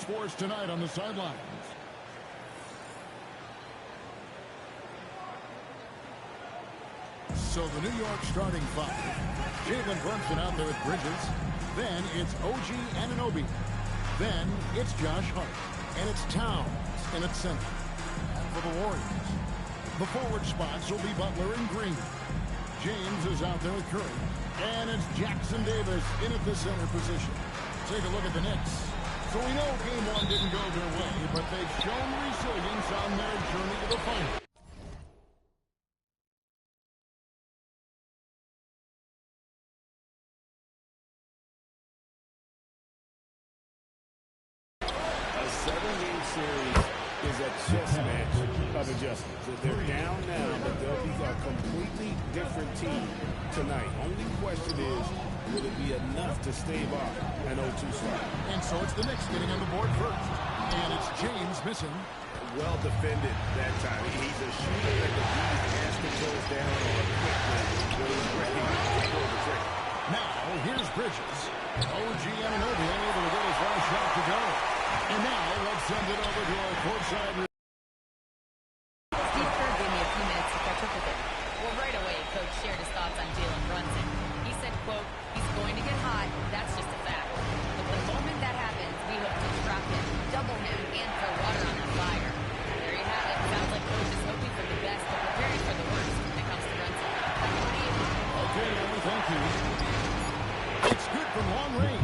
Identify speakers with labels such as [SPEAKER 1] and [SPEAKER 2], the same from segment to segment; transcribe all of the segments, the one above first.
[SPEAKER 1] for us tonight on the sidelines. So the New York starting five. Jalen Brunson out there with Bridges. Then it's OG Anunoby. Then it's Josh Hart. And it's Towns in at center. And for the Warriors, the forward spots will be Butler and Green. James is out there with Curry. And it's Jackson Davis in at the center position. Take a look at the Knicks. So we know game one didn't go their way, but they've shown resilience on their journey to the final.
[SPEAKER 2] A 7-game series is a chess match of adjustments. They're down now, but they'll be a completely different team tonight. Only question is, will it be enough to stave off an 0-2 start?
[SPEAKER 1] And so it's the Knicks getting on the board first. And it's James missing.
[SPEAKER 2] Well defended that time. He's a shooter that the D has to close down on quickly when he's ready to pull the trigger.
[SPEAKER 1] Now, here's Bridges. OG Anunoby unable to get his last shot to go. And now, let's send it over to our courtside.
[SPEAKER 3] Steve Kerr gave me a few minutes to catch up with it. Well, right away, Coach shared his thoughts on Jalen Brunson. He said, quote, he's going to get hot. That's just a fact. But the moment that happens, we hope to trap him, double him, and throw water on that fire. There you have it. Sounds like Coach is hoping for the best, but preparing for the worst when it comes to Brunson.
[SPEAKER 1] Okay, Emily, thank you. It's good from long range.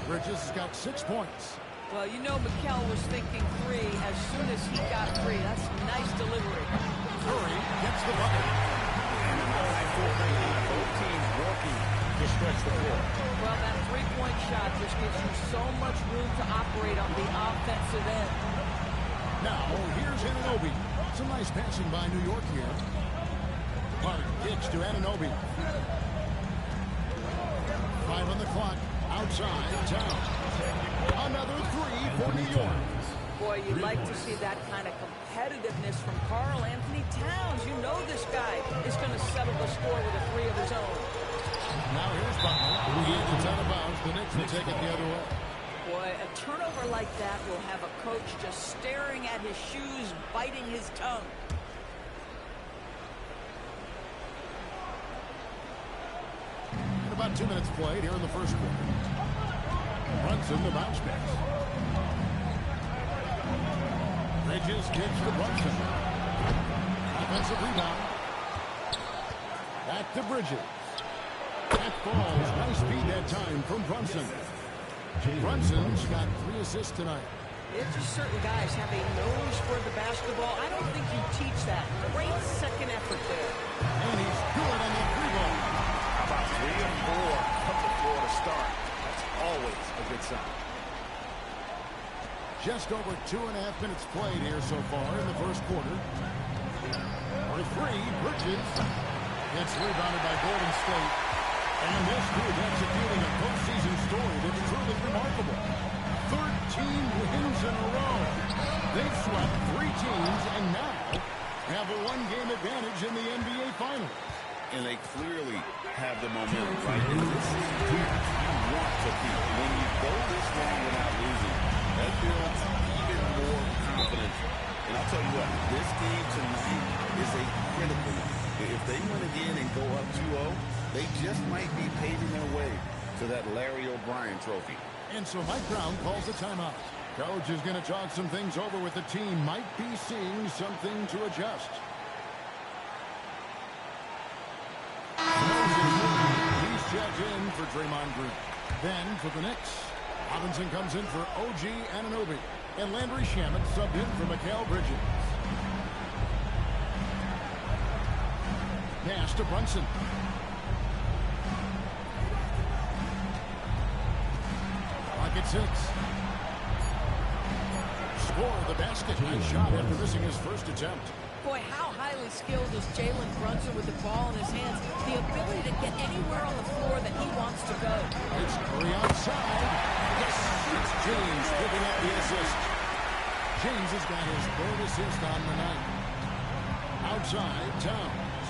[SPEAKER 1] Bridges has got 6 points.
[SPEAKER 4] Well, you know Mikal was thinking three as soon as he got three. That's a nice delivery.
[SPEAKER 1] Curry gets the bucket.
[SPEAKER 2] And a high full both teams working to stretch the floor.
[SPEAKER 4] Well, that three-point shot just gives you so much room to operate on the offensive end.
[SPEAKER 1] Now, here's Anunoby. Some nice passing by New York here. Clark kicks to Anunoby. 5 on the clock. Outside, Towns. Another three for New York.
[SPEAKER 4] Boy, you'd like to see that kind of competitiveness from Karl Anthony Towns. You know this guy is going to settle the score with a three of his own.
[SPEAKER 1] Now here's Butler. It's out of bounds. The Knicks will take it the other way.
[SPEAKER 4] Boy, a turnover like that will have a coach just staring at his shoes, biting his tongue.
[SPEAKER 1] And about 2 minutes played here in the first quarter. Brunson, the bounce pass. Bridges kicks to Brunson. Offensive rebound. Back to Bridges. That falls. Nice feed that time from Brunson. Brunson's got 3 assists tonight.
[SPEAKER 4] It's just certain guys have a nose for the basketball. I don't think you teach that. Great second effort there.
[SPEAKER 1] And he's good on that three ball.
[SPEAKER 2] How about 3 or 4 from the floor to start? That's always a good sign.
[SPEAKER 1] Just over 2.5 minutes played here so far in the first quarter. For three, Bridges gets rebounded by Golden State. And this group executing a postseason story that's truly remarkable. 13 wins in a row. They've swept 3 teams and now have a 1-game advantage in the NBA Finals.
[SPEAKER 2] And they clearly have the momentum, right? This is where you want to be. When you go this long without losing, that builds even more confidence. And I'll tell you what, this game tonight is a critical one. If they win again and go up 2-0, they just might be paving their way to that Larry O'Brien trophy.
[SPEAKER 1] And so Mike Brown calls the timeout. Coach is going to talk some things over with the team. Might be seeing something to adjust. He's checked in for Draymond Green. Then for the Knicks, Robinson comes in for OG Anunoby. And Landry Shamet subbed in for Mikal Bridges. Pass to Brunson. Clock at 6. Score the basket. Nice shot after missing his first attempt.
[SPEAKER 4] Boy, how highly skilled is Jalen Brunson with the ball in his hands. The ability to get anywhere on the floor that he wants to go.
[SPEAKER 1] It's Curry outside. Yes, it's James picking up the assist. James has got his 3rd assist on the night. Outside, Towns.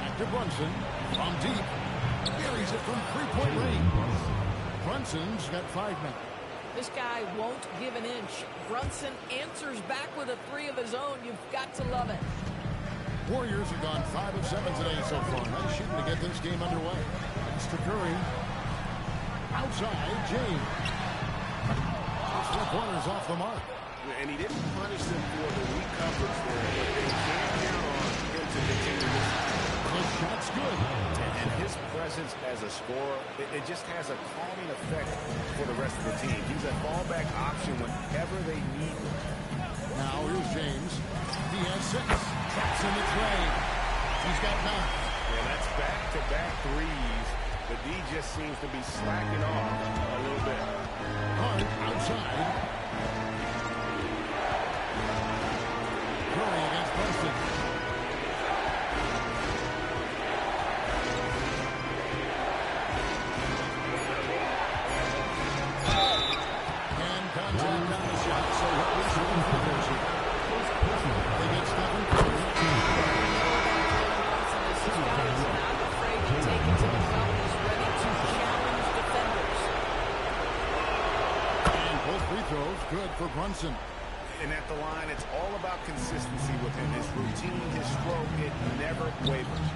[SPEAKER 1] Back to Brunson. From deep. Buries it from 3-point range. Brunson's got 5 now.
[SPEAKER 4] This guy won't give an inch. Brunson answers back with a 3 of his own. You've got to love it.
[SPEAKER 1] Warriors have gone 5 of 7 today so far. Nice shooting to get this game underway. It's to Curry. Outside, James. His 4 pointers off the mark.
[SPEAKER 2] And he didn't punish them for the weak coverage there, but they can't count on him to continue this.
[SPEAKER 1] The shot's good.
[SPEAKER 2] And his presence as a scorer, it just has a calming effect for the rest of the team. He's a fallback option whenever they need him.
[SPEAKER 1] Now here's James. He has 6. Traps in the tray. He's got 9.
[SPEAKER 2] Yeah, that's back-to-back threes. The D just seems to be slacking off a little bit.
[SPEAKER 1] Hart outside. Curry against Preston. And contact on the shot, so he'll be shooting fingers here. They get Stephen Curry.
[SPEAKER 4] This guy is not afraid to take it to the cup. He's ready to challenge defenders.
[SPEAKER 1] And both free throws good for Brunson.
[SPEAKER 2] And at the line, it's all about consistency with him. His routine, his stroke, it never wavers.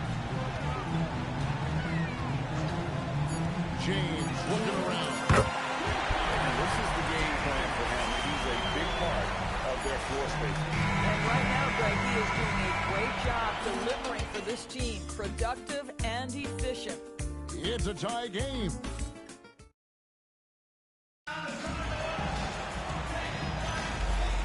[SPEAKER 1] James looking around.
[SPEAKER 2] And this is the game plan for him. He's a big part of their floor space.
[SPEAKER 4] And right now, Greg, he is doing a great job delivering for this team. Productive and efficient.
[SPEAKER 1] It's a tie game.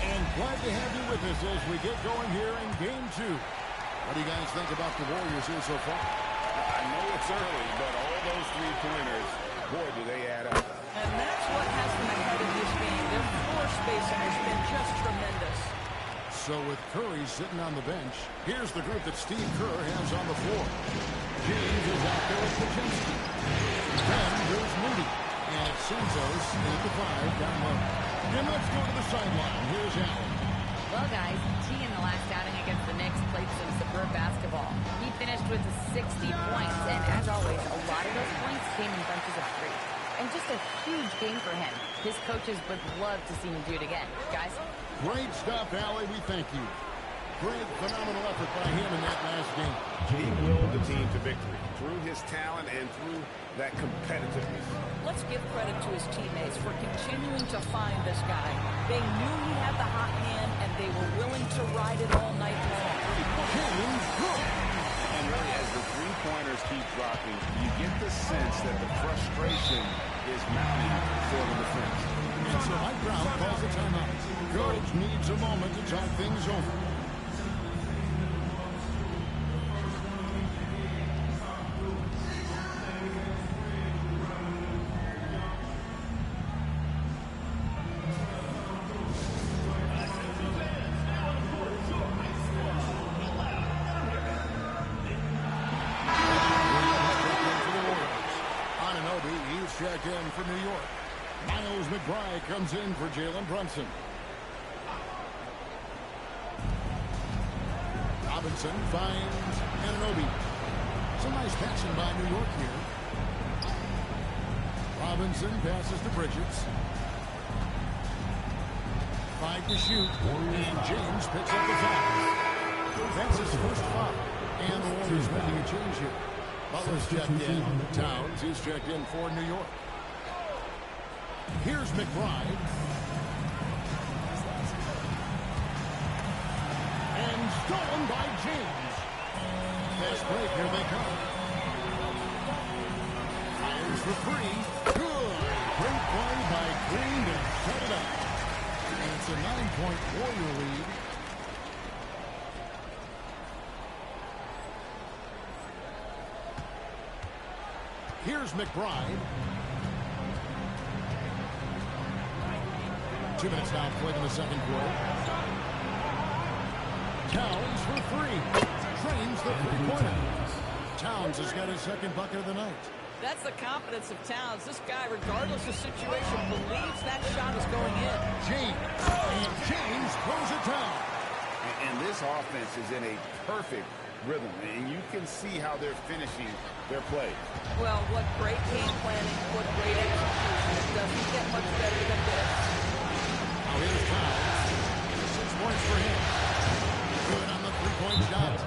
[SPEAKER 1] And glad to have you with us as we get going here in game 2. What do you guys think about the Warriors here so far?
[SPEAKER 2] I know it's early, but all those three-pointers, boy, do they add up.
[SPEAKER 4] And that's what has them ahead of this game. Their floor spacing has been just tremendous.
[SPEAKER 1] So with Curry sitting on the bench, here's the group that Steve Kerr has on the floor. James is out there with Kuczynski. Then there's Moody. And it's Santos in the 5 down low. And let's go to the sideline. Here's Allen.
[SPEAKER 3] Well, guys, T in the last outing against the Knicks played some superb basketball. He finished with 60 points, and as always, a lot of those points came in bunches of 3. And just a huge game for him. His coaches would love to see him do it again. Guys?
[SPEAKER 1] Great stuff, Allie. We thank you. Great, phenomenal effort by him in that last game.
[SPEAKER 2] He willed the team to victory through his talent and through that competitiveness.
[SPEAKER 4] Let's give credit to his teammates for continuing to find this guy. They knew he had the hot hand, and they were willing to ride it all night long.
[SPEAKER 1] James good.
[SPEAKER 2] And really, as the three-pointers keep dropping, you get the sense that the frustration is mounting for the defense.
[SPEAKER 1] And so Mike Brown calls the timeout. Coach needs a moment to talk things over. Checked in for New York. Miles McBride comes in for Jalen Brunson. Robinson finds Anunoby. Some nice passing by New York here. Robinson passes to Bridges. 5 to shoot. And James picks up the foul. That's his first foul. And the Warriors making a change here. Butler's checked in. Towns is checked in for New York. Here's McBride. And stolen by James. Fast break, here they come. Fires for 3. Good. Great play by Green to set it up. And it's a 9-point Warrior lead. Here's McBride. 2 minutes now played in the second quarter. Towns for 3. Trains the three-pointer. Towns has got his second bucket of the night.
[SPEAKER 4] That's the confidence of Towns. This guy, regardless of situation, believes that shot is going in.
[SPEAKER 1] James. And James throws it down.
[SPEAKER 2] And this offense is in a perfect rhythm, and you can see how they're finishing their play.
[SPEAKER 4] Well, what great game planning, what great execution. It doesn't get much better than this.
[SPEAKER 1] Now here's Towns. 6 points for him. Good on the three-point shot.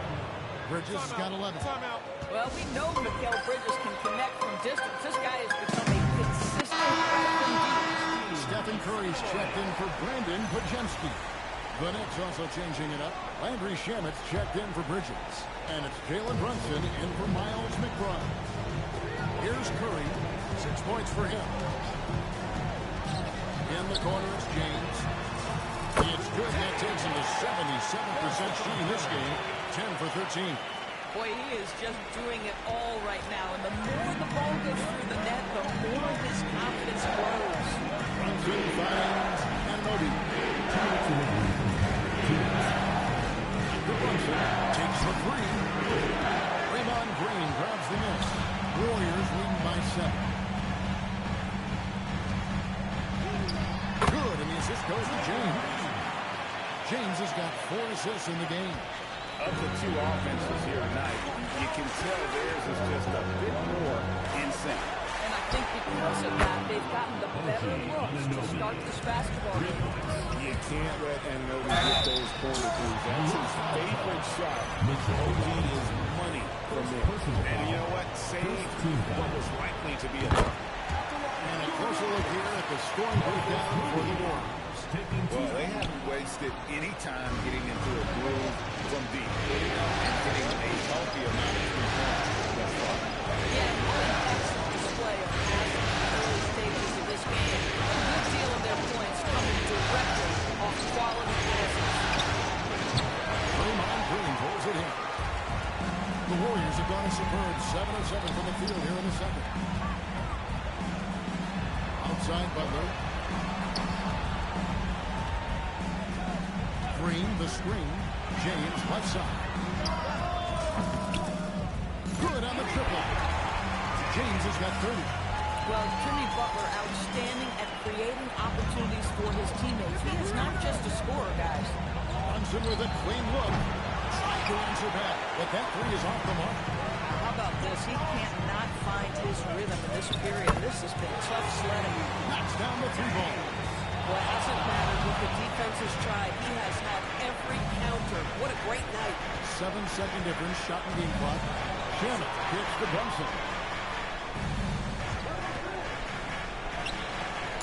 [SPEAKER 1] Bridges has got 11.
[SPEAKER 4] Well, we know Mikal Bridges can connect from distance. This guy has become a consistent threat from deep.
[SPEAKER 1] Stephen Curry's checked in for Brandon Podziemski. The Knicks also changing it up. Landry Shamet's checked in for Bridges. And it's Jalen Brunson in for Miles McBride. Here's Curry. 6 points for him. In the corner, it's James. It's good. That takes him to 77% shooting this game. 10 for 13.
[SPEAKER 4] Boy, he is just doing it all right now. And the more the ball goes through the net, the more his confidence grows.
[SPEAKER 1] Brunson finds Anunoby. Brunson takes the three. Draymond Green grabs the miss. Warriors leading by 7. Good, and the assist goes to James. James has got 4 assists in the game.
[SPEAKER 2] Of the two offenses here tonight, you can tell theirs is just a bit more in sync.
[SPEAKER 4] And I think because of that, they've gotten the better looks to start this basketball game.
[SPEAKER 2] You can't let Anunoby get those corner threes. That's his favorite shot. OG is money from there. And you know what? Saved what was likely to be a dunk.
[SPEAKER 1] And a closer look here at the scoring breakdown for the Warriors.
[SPEAKER 2] Well, they haven't wasted any time getting into a groove from deep. And getting a healthy amount of 3 points thus far.
[SPEAKER 4] Yeah, what an excellent display of passing in the early stages of this game. A good deal of their points coming directly off quality passes.
[SPEAKER 1] Draymond Green pulls it in. The Warriors have gone a superb 7 of 7 from the field here in the second. Outside Butler. Green, the screen. James, left side. Good on the triple. James has got 30.
[SPEAKER 4] Well, Jimmy Butler outstanding at creating opportunities for his teammates. He is not just a scorer, guys.
[SPEAKER 1] Brunson with a clean look. Trying to answer back, but that 3 is off the mark.
[SPEAKER 4] How about this? He cannot find his rhythm in this period. This has been tough sledding.
[SPEAKER 1] Knocks down the 3-ball.
[SPEAKER 4] Well, it hasn't mattered what the defense has tried. He has had every counter. What a great night.
[SPEAKER 1] 7-second difference, shot and game clock. Shamet kicks to Brunson.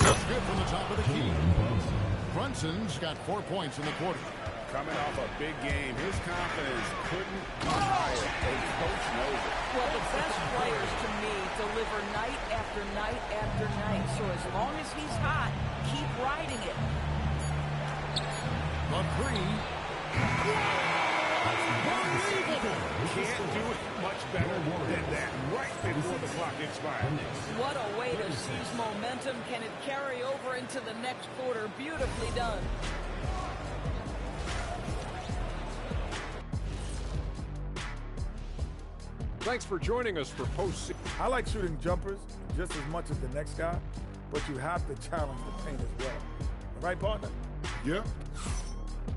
[SPEAKER 1] That's good from the top of the key. Brunson's got 4 points in the quarter.
[SPEAKER 2] Coming off a big game, his confidence couldn't be higher. And coach knows it.
[SPEAKER 4] Well, the best players to me deliver night after night after night. So as long as he's hot, keep riding it.
[SPEAKER 1] The 3.
[SPEAKER 2] Can't do it much better than that right before the clock expires.
[SPEAKER 4] What a way to seize momentum. Can it carry over into the next quarter? Beautifully done.
[SPEAKER 5] Thanks for joining us for postseason.
[SPEAKER 6] I like shooting jumpers just as much as the next guy, but you have to challenge the paint as well. All right, partner?
[SPEAKER 1] Yeah.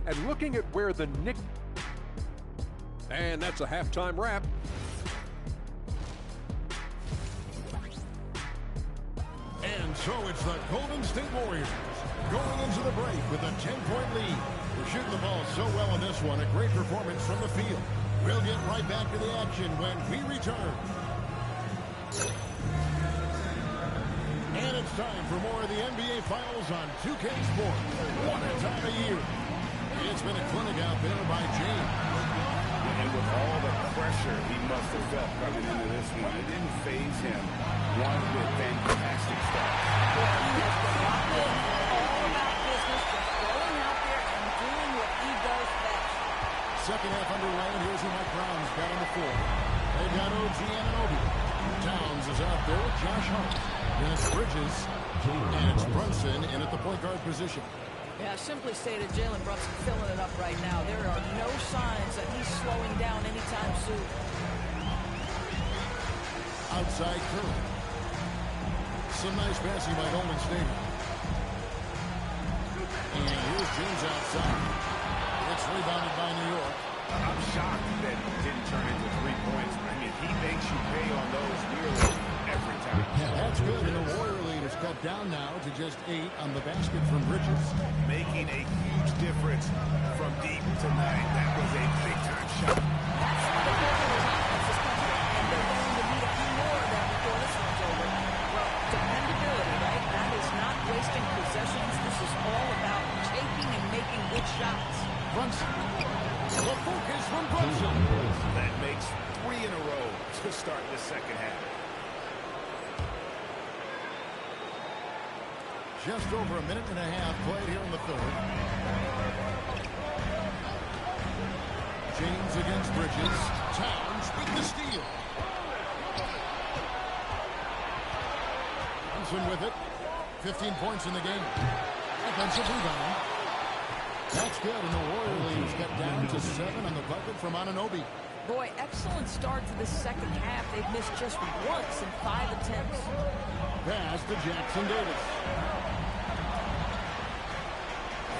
[SPEAKER 5] And looking at where the Knicks... And that's a halftime wrap.
[SPEAKER 1] And so it's the Golden State Warriors going into the break with a 10-point lead. We're shooting the ball so well in this one. A great performance from the field. We'll get right back to the action when we return. And it's time for more of the NBA Finals on 2K Sports. One time a year. It's been a clinic out there by James.
[SPEAKER 2] And with all the pressure he must have felt coming into this one, it didn't faze him one bit. Fantastic start.
[SPEAKER 4] Well, he has been locked in, all about business, just going out there and doing what he does best.
[SPEAKER 1] Second half underway, and here's who Mike Brown's got on the floor. They've got OG Anunoby. Towns is out there with Josh Hart. Then it's Bridges. And it's Brunson in at the point guard position.
[SPEAKER 4] Yeah, simply stated, Jalen Brunson filling it up right now. There are no signs that he's slowing down anytime soon.
[SPEAKER 1] Outside Curry. Some nice passing by Golden State. And here's James outside. It's rebounded by New York.
[SPEAKER 2] shocked that didn't turn into 3 points. I mean, he makes you pay on those nearly every time.
[SPEAKER 1] That's good, and the Warrior lead is cut down now to just 8 on the basket from Bridges.
[SPEAKER 2] Making a huge difference from deep tonight. That was a big-time shot.
[SPEAKER 4] That's the Warriors' offense is coming, and they're going to need a few more of them before this one's over. Well, dependability, right? That is not wasting possessions. This is all about taking and making good shots.
[SPEAKER 1] Brunson. The focus from Brunson.
[SPEAKER 2] That makes 3 in a row to start the second half.
[SPEAKER 1] Just over a minute and a half played here in the third. James against Bridges. Towns with the steal. Brunson with it. 15 points in the game. Offensive rebound. That's good, and the Warrior lead is cut down to 7 on the bucket from Anunoby.
[SPEAKER 4] Boy, excellent start to the second half. They've missed just once in 5 attempts.
[SPEAKER 1] Pass to Jackson Davis.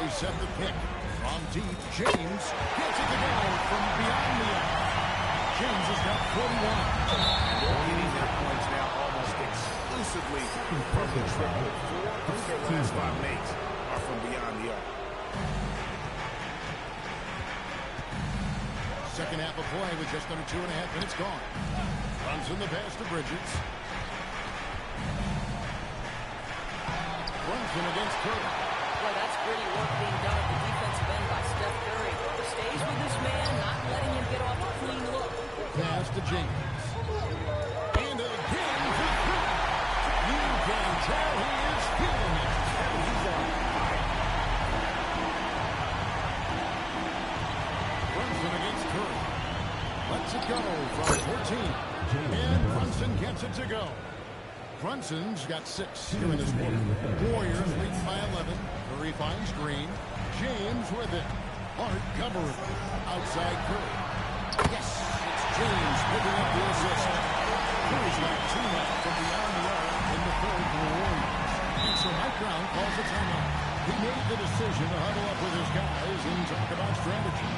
[SPEAKER 1] They set the pick from deep. James gets it to go from beyond the arc. James has got 41.
[SPEAKER 2] And they're getting their points now almost exclusively from the triple. 4 of their last 5 makes are from beyond the arc.
[SPEAKER 1] Second half of play with just under 2.5 minutes gone. Brunson the pass to Bridges. Brunson against Curry.
[SPEAKER 4] Boy, that's gritty work being done at the defensive end by Steph Curry. Stays with this man, not letting him get off a clean look.
[SPEAKER 1] Pass to James. And again for Curry. You can tell he is feeling it. He's on fire. Brunson against Curry. Lets it go from 14. And Brunson gets it to go. Brunson's got 6 here in this quarter. Warriors leading by 11. Curry finds Green. James with it. Hart covering. Outside Curry. Yes, it's James picking up the assist. Curry's got 2 now from beyond the arc in the third for the Warriors. And so Mike Brown calls a timeout. He made the decision to huddle up with his guys and talk about strategy.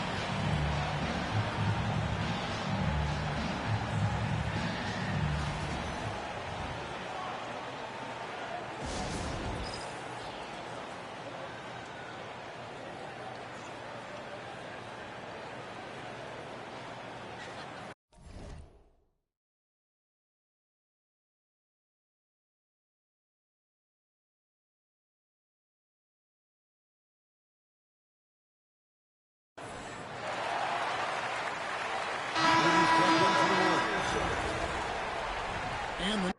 [SPEAKER 1] And the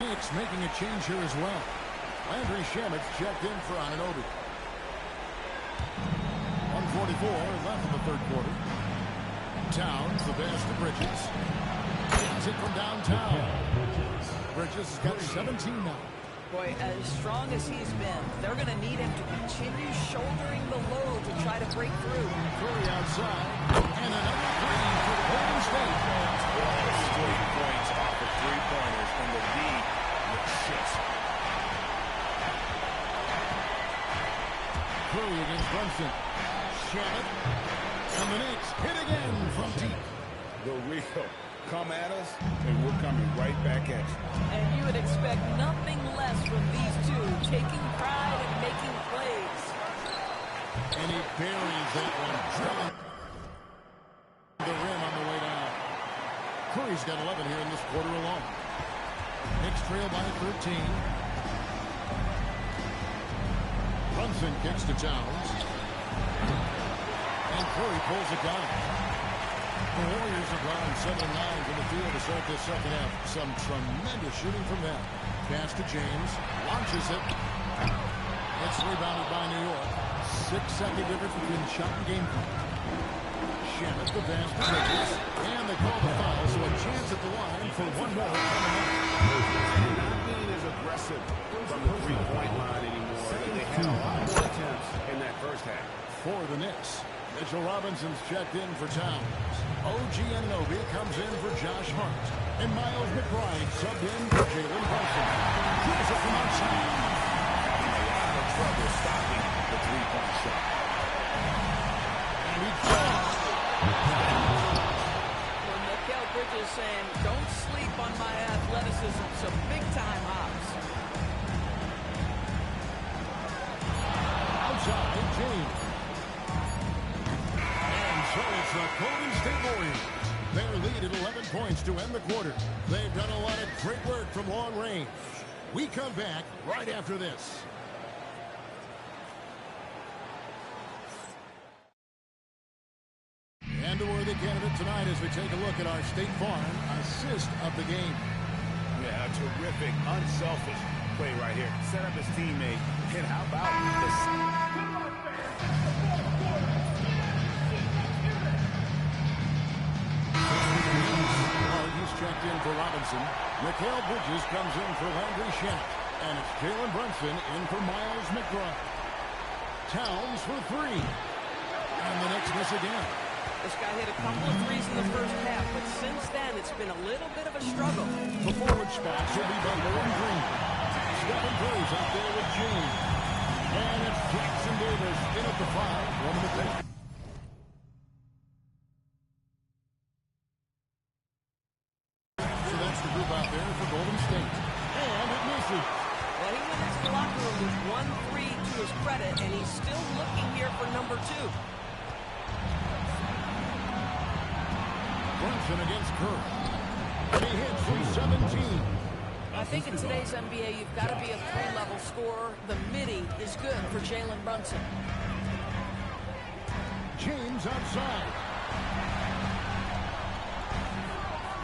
[SPEAKER 1] Phoenix making a change here as well. Landry Shamet's checked in for Anunoby. 1:44 left in the third quarter. Towns, the pass to Bridges. Gets it from downtown. Bridges has got 17 now.
[SPEAKER 4] Boy, as strong as he's been, they're going to need him to continue shouldering the load to try to break through.
[SPEAKER 1] Curry outside, and another three for Golden State.
[SPEAKER 2] 12 straight points off of three-pointers, and the lead looks just.
[SPEAKER 1] Curry against Brunson. Shannon, and the Knicks hit again from deep.
[SPEAKER 2] The real come at us, and we're coming right back at you.
[SPEAKER 4] And you would expect nothing less from these two, taking pride and making plays.
[SPEAKER 1] And he buries that one, drilling the rim on the way down. Curry's got 11 here in this quarter alone. Knicks trail by 13. Brunson kicks to Towns. And Curry pulls it down. The Warriors have gone 7-9 from the field to start this second half. Some tremendous shooting from them. Pass to James. Launches it. It's rebounded by New York. 6-second difference between shot and game clock. Shannon the pass to Bridges. And they call the foul, so a chance at the line for one more coming up.
[SPEAKER 2] Not being as aggressive from the three-point line anymore. They had a lot more attempts in that first half.
[SPEAKER 1] For the Knicks, Mitchell Robinson's checked in for Towns. OG Anunoby comes in for Josh Hart. And Miles McBride subbed in for Jalen Brunson. Here's it from outside.
[SPEAKER 2] A lot of trouble stopping the three-point shot.
[SPEAKER 1] And he falls.
[SPEAKER 4] Well, Mikal Bridges saying, don't sleep on my athleticism, some big-time hops.
[SPEAKER 1] Outside, James. So it's the Golden State Warriors. Their lead at 11 points to end the quarter. They've done a lot of great work from long range. We come back right after this. And a worthy candidate tonight as we take a look at our State Farm assist of the game.
[SPEAKER 2] Yeah, a terrific, unselfish play right here. Set up his teammate. And how about the...
[SPEAKER 1] He's checked in for Robinson. Mikal Bridges comes in for Landry Shamet. And it's Jalen Brunson in for Miles McBride. Towns for three. And the Knicks miss again.
[SPEAKER 4] This guy hit a couple of threes in the first half, but since then it's been a little bit of a struggle.
[SPEAKER 1] The forward spots will be Butler and Green. Stephen Curry's out there with James. And it's Jackson Davis in at the 5, 1 minute left. So that's the group out there for Golden State. And it misses.
[SPEAKER 4] Well, he went into the locker room with 1-3 to his credit, and he's still looking here for number 2.
[SPEAKER 1] Brunson against Curry. And he hits from 17.
[SPEAKER 4] I think in today's NBA, you've got to be a 3-level scorer. The midi is good for Jalen Brunson.
[SPEAKER 1] James outside.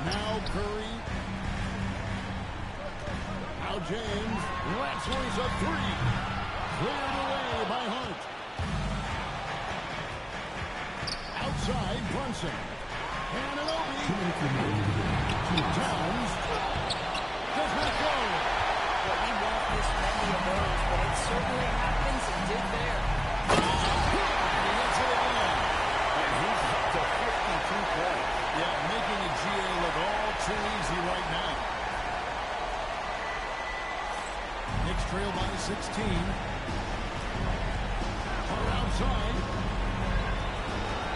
[SPEAKER 1] Now Curry. Now James. That's where he's a 3. Cleared away by Hart. Outside Brunson. And an Obi. Towns. Does not go.
[SPEAKER 4] Well, he won't miss many of those, but it certainly happens and did there.
[SPEAKER 1] And he hits it again.
[SPEAKER 2] And he's up to 52 points.
[SPEAKER 1] Yeah, making a GA look all too easy right now. Knicks trail by 16. Far outside.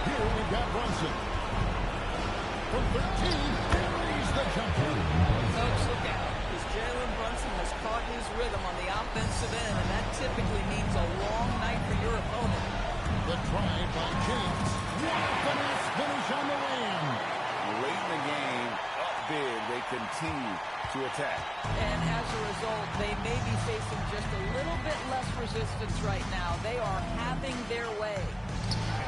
[SPEAKER 1] Here we've got Brunson. From 13, buries the jumper.
[SPEAKER 4] Folks, look out, because Jalen Brunson has caught his rhythm on the offensive end, and that typically means a long night for your opponent.
[SPEAKER 1] The drive by James. What a finesse finish on the layup.
[SPEAKER 2] Late in the game, up big, they continue to attack.
[SPEAKER 4] And as a result, they may be facing just a little bit less resistance right now. They are having their way.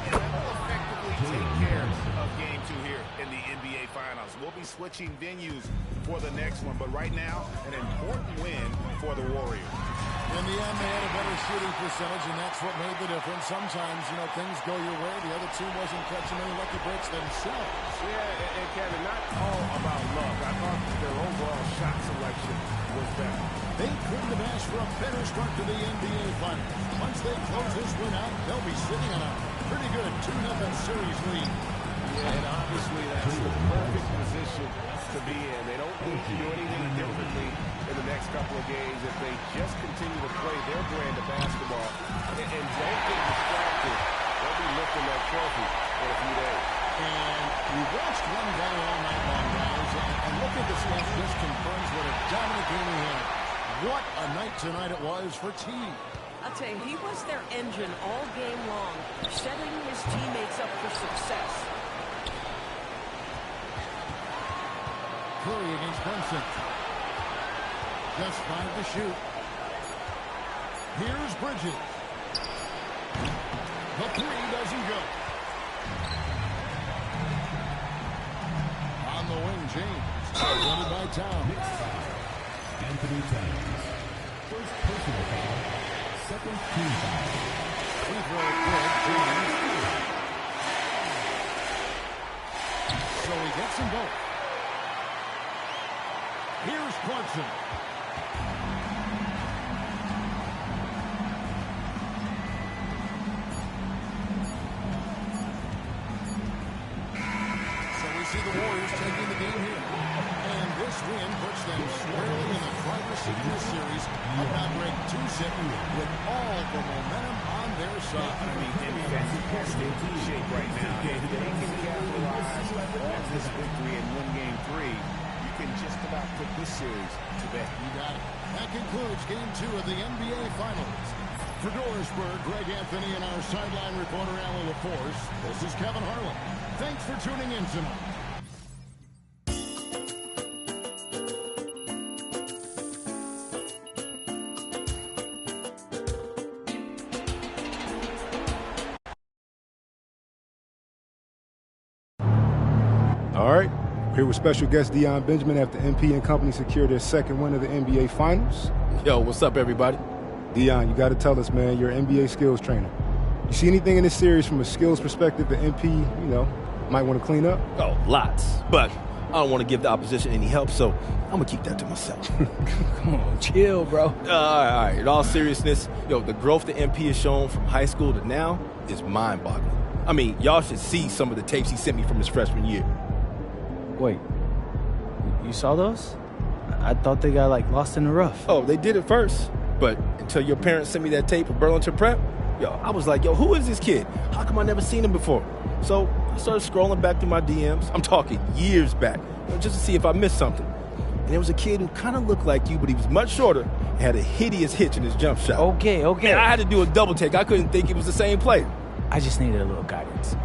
[SPEAKER 2] And that will effectively take care of Game 2 here in the NBA Finals. We'll be switching venues for the next one, but right now, an important win for the Warriors.
[SPEAKER 1] In the end, they had a better shooting percentage, and that's what made the difference. Sometimes, things go your way. The other team wasn't catching any lucky breaks themselves.
[SPEAKER 7] Yeah, and Kevin, not all about luck. I thought their overall shot selection was better.
[SPEAKER 1] They couldn't have asked for a better start to the NBA Finals. Once they close this one out, they'll be sitting on a pretty good 2-0 series lead.
[SPEAKER 7] Yeah, and obviously that's the perfect position to be in. They don't need to do anything differently in the next couple of games if they just continue to play their brand of basketball and don't get distracted. They'll be lifting that trophy in a few days.
[SPEAKER 1] And we watched one guy all night long, guys, and look at this match just confirms what a dominant game he had. What a night tonight it was for T.
[SPEAKER 4] I'll tell you, he was their engine all game long, setting his teammates up for success.
[SPEAKER 1] Curry against Brunson. Just 5 to shoot. Here's Bridges. The 3 doesn't go. On the wing, James. Surrounded by Towns.
[SPEAKER 8] Anthony Towns. First personal foul. Second team foul.
[SPEAKER 1] Free throw good, James. So he gets them both. Here's Clarkson. So we see the Warriors taking the game here. And this win puts them squarely in the driver's seat in this series. About break 2 sitting with all the momentum on their side.
[SPEAKER 7] I mean, in fantastic shape right now. If they can capitalize on this victory and win game 3, you can just about put this series to bed.
[SPEAKER 1] You got it. That concludes game 2 of the NBA Finals. For Dorisburg, Greg Anthony and our sideline reporter, Alan LaForce, this is Kevin Harlan. Thanks for tuning in tonight.
[SPEAKER 6] All right. Here with special guest Deion Benjamin after MP and company secured their second win of the NBA Finals.
[SPEAKER 9] Yo, what's up, everybody?
[SPEAKER 6] Deion, you got to tell us, man, you're an NBA skills trainer. You see anything in this series from a skills perspective that MP, might want to clean up?
[SPEAKER 9] Oh, lots. But I don't want to give the opposition any help, so I'm going to keep that to myself.
[SPEAKER 10] Come on, chill, bro.
[SPEAKER 9] All right. In all seriousness, the growth that MP has shown from high school to now is mind-boggling. I mean, y'all should see some of the tapes he sent me from his freshman year.
[SPEAKER 10] Wait, you saw those? I thought they got, lost in the rough.
[SPEAKER 9] Oh, they did at first. But until your parents sent me that tape of Burlington Prep, I was like, who is this kid? How come I never seen him before? So I started scrolling back through my DMs. I'm talking years back, just to see if I missed something. And there was a kid who kind of looked like you, but he was much shorter and had a hideous hitch in his jump shot.
[SPEAKER 10] Okay.
[SPEAKER 9] Man, I had to do a double take. I couldn't think it was the same player.
[SPEAKER 10] I just needed a little guidance.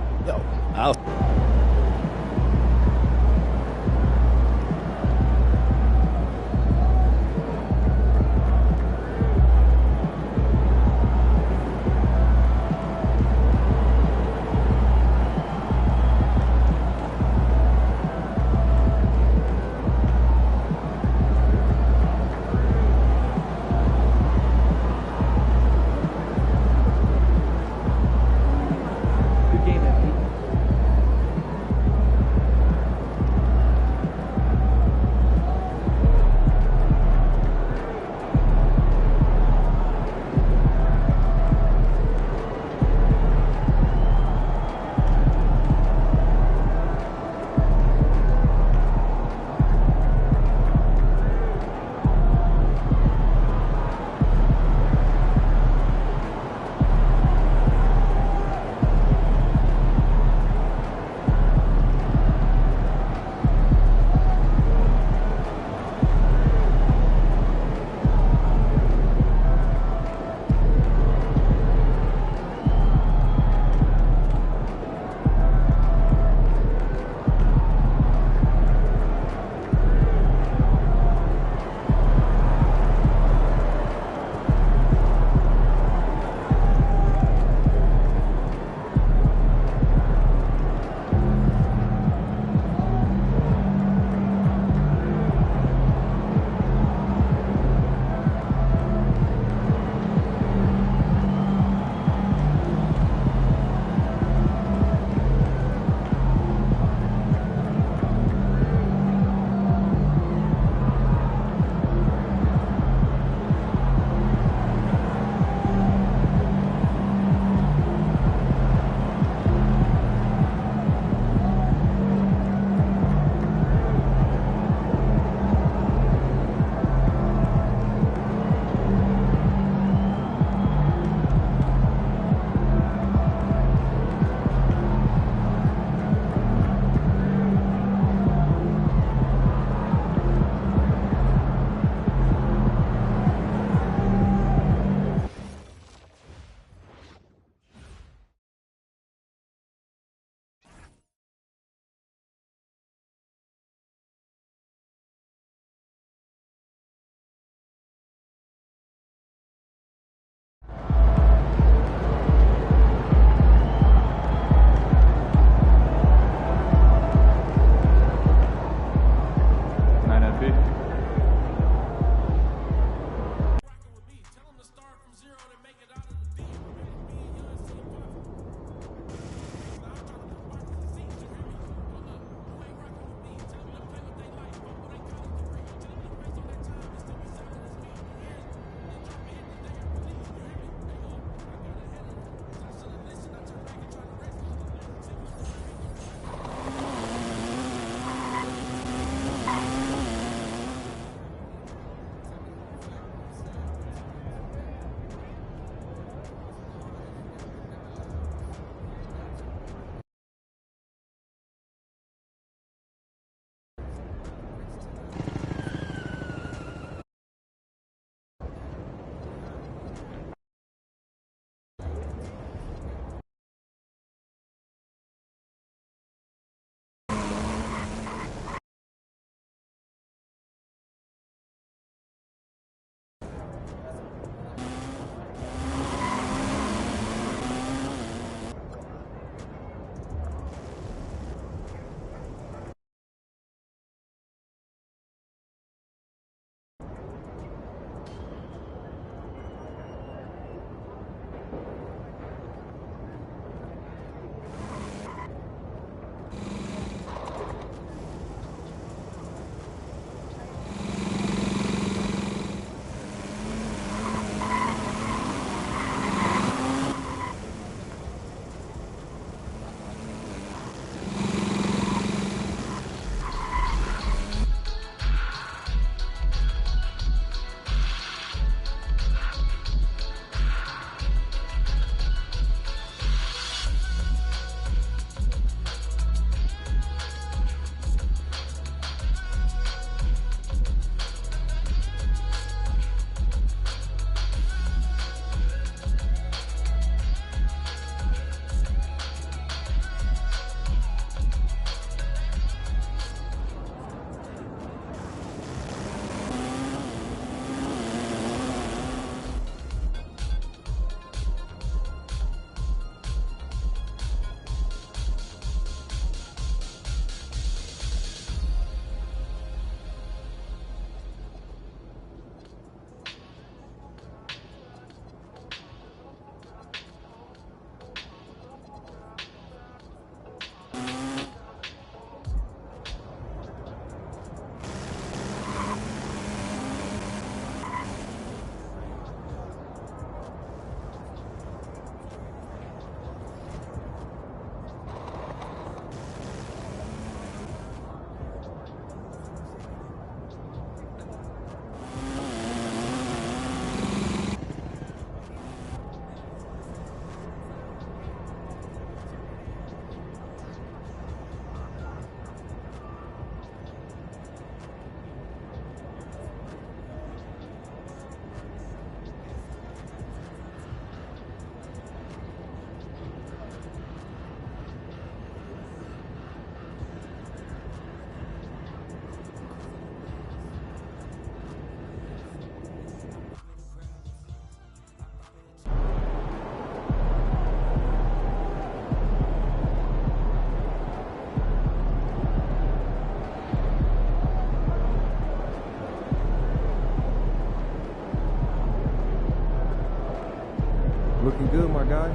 [SPEAKER 10] Looking good, my guy.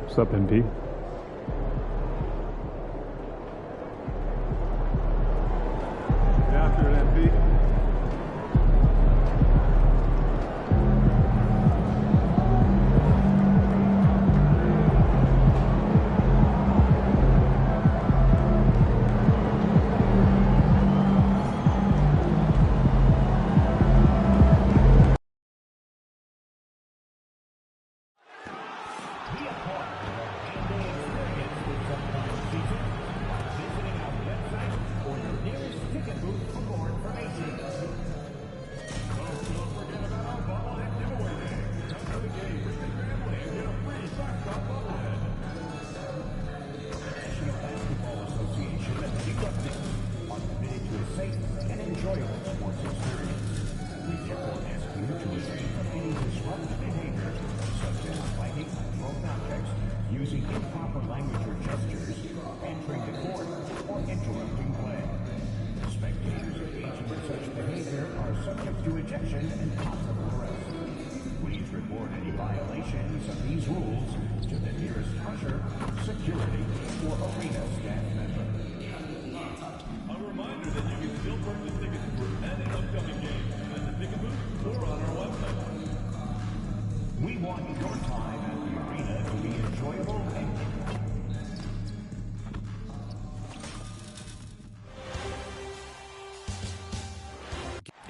[SPEAKER 11] What's up, MP? Get after it, MP.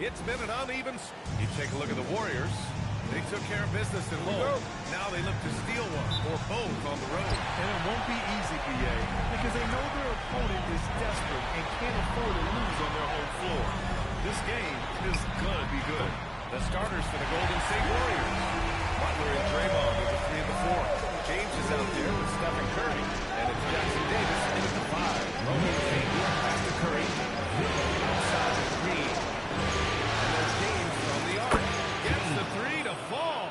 [SPEAKER 7] It's been an uneven. You take a look at the Warriors. They took care of business at home. Now they look to steal one or both on the road.
[SPEAKER 12] And it won't be easy, BA, because they know their opponent is desperate and can't afford to lose on their home floor. This game is going to be good.
[SPEAKER 7] The starters for the Golden State Warriors. Butler and Draymond are the 3 and the 4. James is out there with Stephen Curry. And it's Jackson Davis in at the 5. Roman James pass to Curry. Outside to Green. And there's James from the arc. Gets the 3 to fall.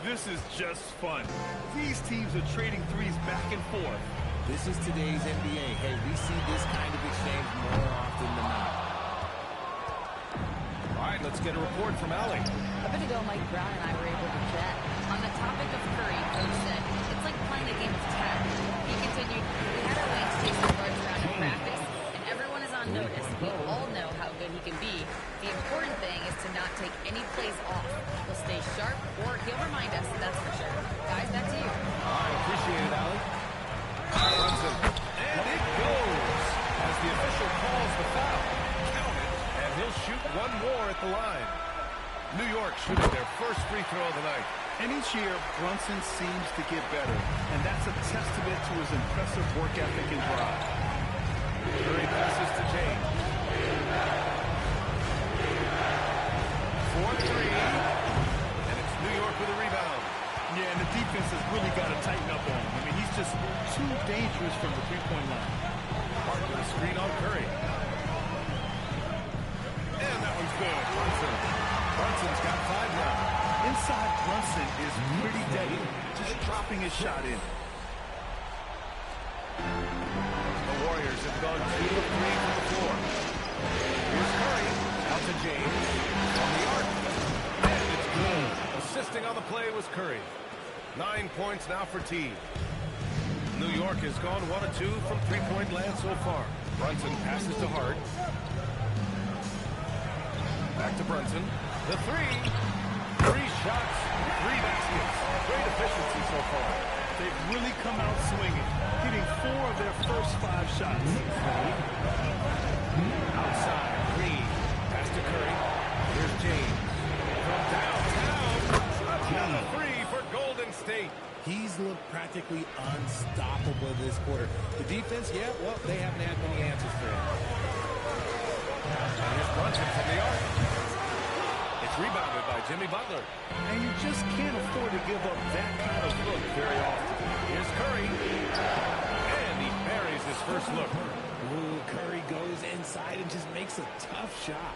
[SPEAKER 12] This is just fun. These teams are trading threes back and forth.
[SPEAKER 13] This is today's NBA. Hey, we see this kind of exchange more often than not.
[SPEAKER 7] All right, let's get a report from Allie.
[SPEAKER 3] A bit ago, Mike Brown and I were able to chat. On the topic of Curry, Coach said, it's like playing a game of tag. He continued, we had our lanes chase the first round in practice, and everyone is on notice. We all know how good he can be. The important thing is to not take any plays off. He'll stay sharp, or he'll remind us, that's for sure. Guys, back to you.
[SPEAKER 7] I appreciate it, Allie. Brunson. And it goes as the official calls the foul. Count it, and he'll shoot one more at the line. New York shooting their first free throw of the night.
[SPEAKER 12] And each year, Brunson seems to get better, and that's a testament to his impressive work ethic and drive.
[SPEAKER 7] Curry passes to James. 4-3. And it's New York with a rebound.
[SPEAKER 12] Yeah, and the defense has really got to tighten up on him. I mean, he's just too dangerous from the three-point line.
[SPEAKER 7] Hart with a screen on Curry. And that one's good. Brunson's got 5 now.
[SPEAKER 12] Inside Brunson is pretty deadly, just dropping his shot in.
[SPEAKER 7] The Warriors have gone 2 of 3 from the floor. Here's Curry. Out to James. On the arc. And it's good. Assisting on the play was Curry. 9 points now for T. New York has gone 1 of 2 from three-point land so far. Brunson passes to Hart. Back to Brunson. The 3. 3 shots, 3 baskets. Great efficiency so far.
[SPEAKER 12] They've really come out swinging, hitting 4 of their first 5 shots.
[SPEAKER 7] Outside, Green. Pass to Curry. Here's James. From downtown. Another 3 for Golden State.
[SPEAKER 13] He's looked practically unstoppable this quarter. The defense, yeah, well, they haven't had many answers for him.
[SPEAKER 7] And here's Brunson from the arc. It's rebounded by Jimmy Butler.
[SPEAKER 12] And you just can't afford to give up that kind of look very often.
[SPEAKER 7] Here's Curry. And he buries his first look.
[SPEAKER 13] Ooh, Curry goes inside and just makes a tough shot.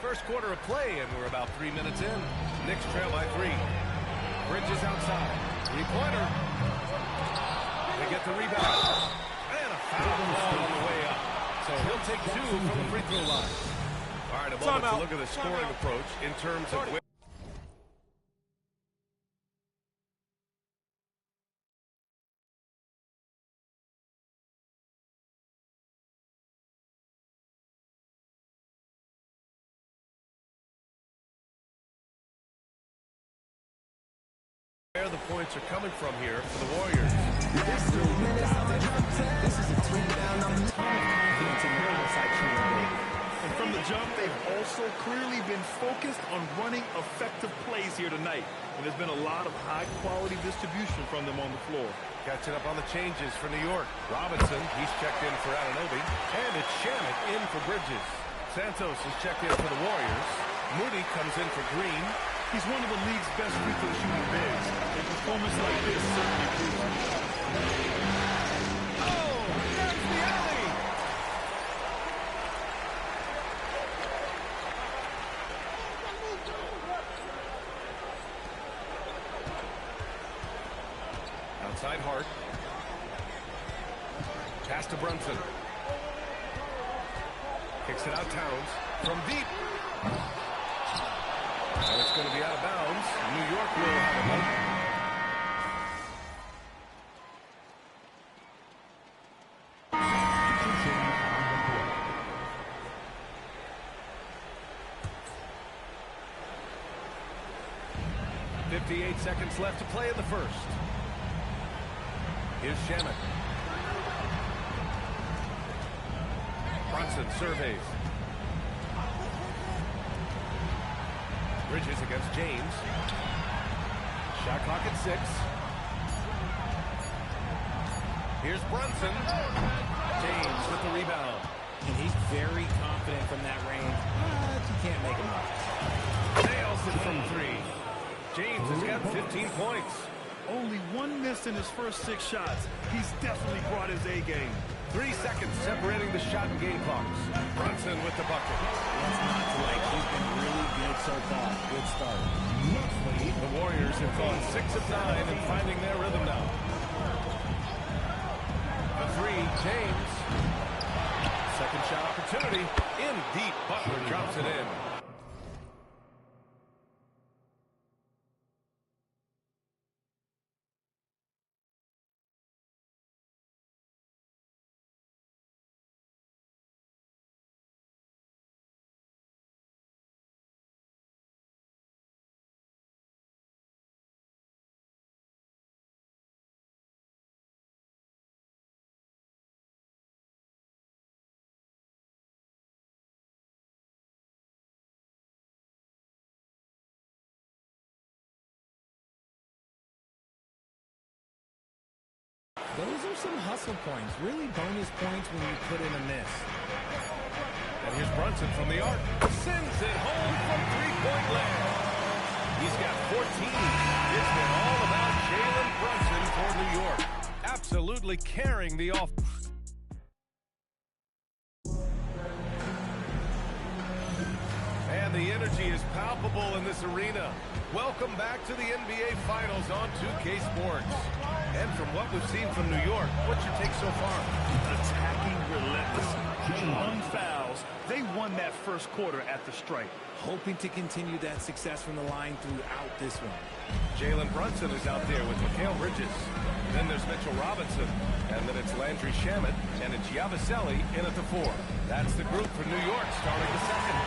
[SPEAKER 7] First quarter of play, and we're about 3 minutes in. Knicks trail by 3. Bridges outside. Three-pointer. They get the rebound. And a foul ball on the way up. So he'll take 2 from the free throw line. All right, a moment to look at the scoring approach in terms of... Where the points are coming from here for the Warriors.
[SPEAKER 14] This is a team down on the confidence in their inside shooting game.
[SPEAKER 12] And from the jump, they've also clearly been focused on running effective plays here tonight. And there's been a lot of high-quality distribution from them on the floor.
[SPEAKER 7] Catching up on the changes for New York. Robinson, he's checked in for Anunoby. And it's Shamet in for Bridges. Santos is checked in for the Warriors. Moody comes in for Green.
[SPEAKER 12] He's one of the league's best free throw shooting bigs. A performance like this certainly proves it.
[SPEAKER 7] Oh, there's the alley. Outside Hart. Pass to Brunson. Kicks it out Towns. From deep. And it's going to be out of bounds. New York will have a moment. .58 seconds left to play in the first. Here's Shamet. Brunson surveys. Bridges against James. Shot clock at 6. Here's Brunson. James with the rebound.
[SPEAKER 13] And he's very confident from that range, but you can't make him up.
[SPEAKER 7] Nails it from 3. James has got 15 points.
[SPEAKER 12] Only 1 miss in his first 6 shots. He's definitely brought his A game.
[SPEAKER 7] 3 seconds separating the shot and game clocks. Brunson with the bucket.
[SPEAKER 13] What's not to like? He's been really good so far. Good start.
[SPEAKER 7] The Warriors have gone 6 of 9 and finding their rhythm now. The 3, James. Second shot opportunity. In deep, Butler drops it in.
[SPEAKER 13] Those are some hustle points, really bonus points when you put in a miss.
[SPEAKER 7] And here's Brunson from the arc. Sends it home from three-point land. He's got 14. It's been all about Jalen Brunson for New York. Absolutely carrying the off. And the energy is palpable in this arena. Welcome back to the NBA Finals on 2K Sports. And from what we've seen from New York, what's your take so far?
[SPEAKER 12] Attacking relentlessly. On fouls. They won that first quarter at the stripe.
[SPEAKER 13] Hoping to continue that success from the line throughout this one.
[SPEAKER 7] Jalen Brunson is out there with Mikal Bridges. Then there's Mitchell Robinson. And then it's Landry Shamet. And it's Yabusele in at the 4. That's the group for New York starting the second.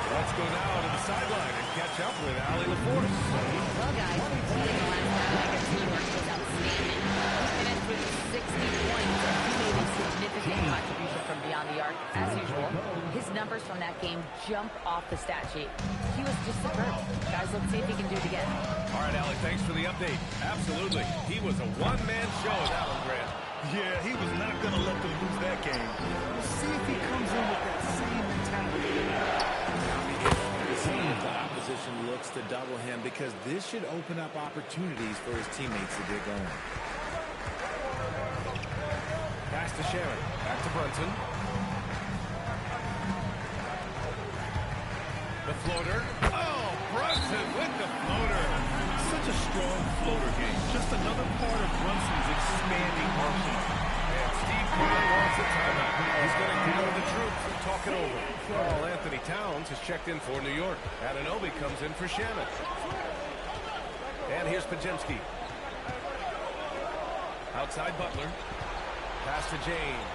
[SPEAKER 7] Let's go now to the sideline and catch up with Allie LaForce.
[SPEAKER 3] Well, guys, in the last round against New York was outstanding. He finished with 60 points, and he made a significant contribution from beyond the arc, as usual. His numbers from that game jump off the stat sheet. He was just superb. Guys, let's see if he can do it again.
[SPEAKER 7] All right, Allie, thanks for the update. Absolutely. He was a one-man show in that one, Grant.
[SPEAKER 12] Yeah, he was not going to let them lose that game. We'll see if he comes in with that same mentality.
[SPEAKER 13] The opposition looks to double him because this should open up opportunities for his teammates to get going.
[SPEAKER 7] Pass to Shamet. Back to Brunson. The
[SPEAKER 12] floater. Oh, Brunson with the floater. Such a strong floater game. Just another part of Brunson's expanding arsenal. And Steve Kerr wants a timeout. He's going to gather the troops and talk it over. Carl Anthony Towns has checked in for New York. Anunoby comes in for Shamet. And here's Podziemski. Outside Butler. Pass to James.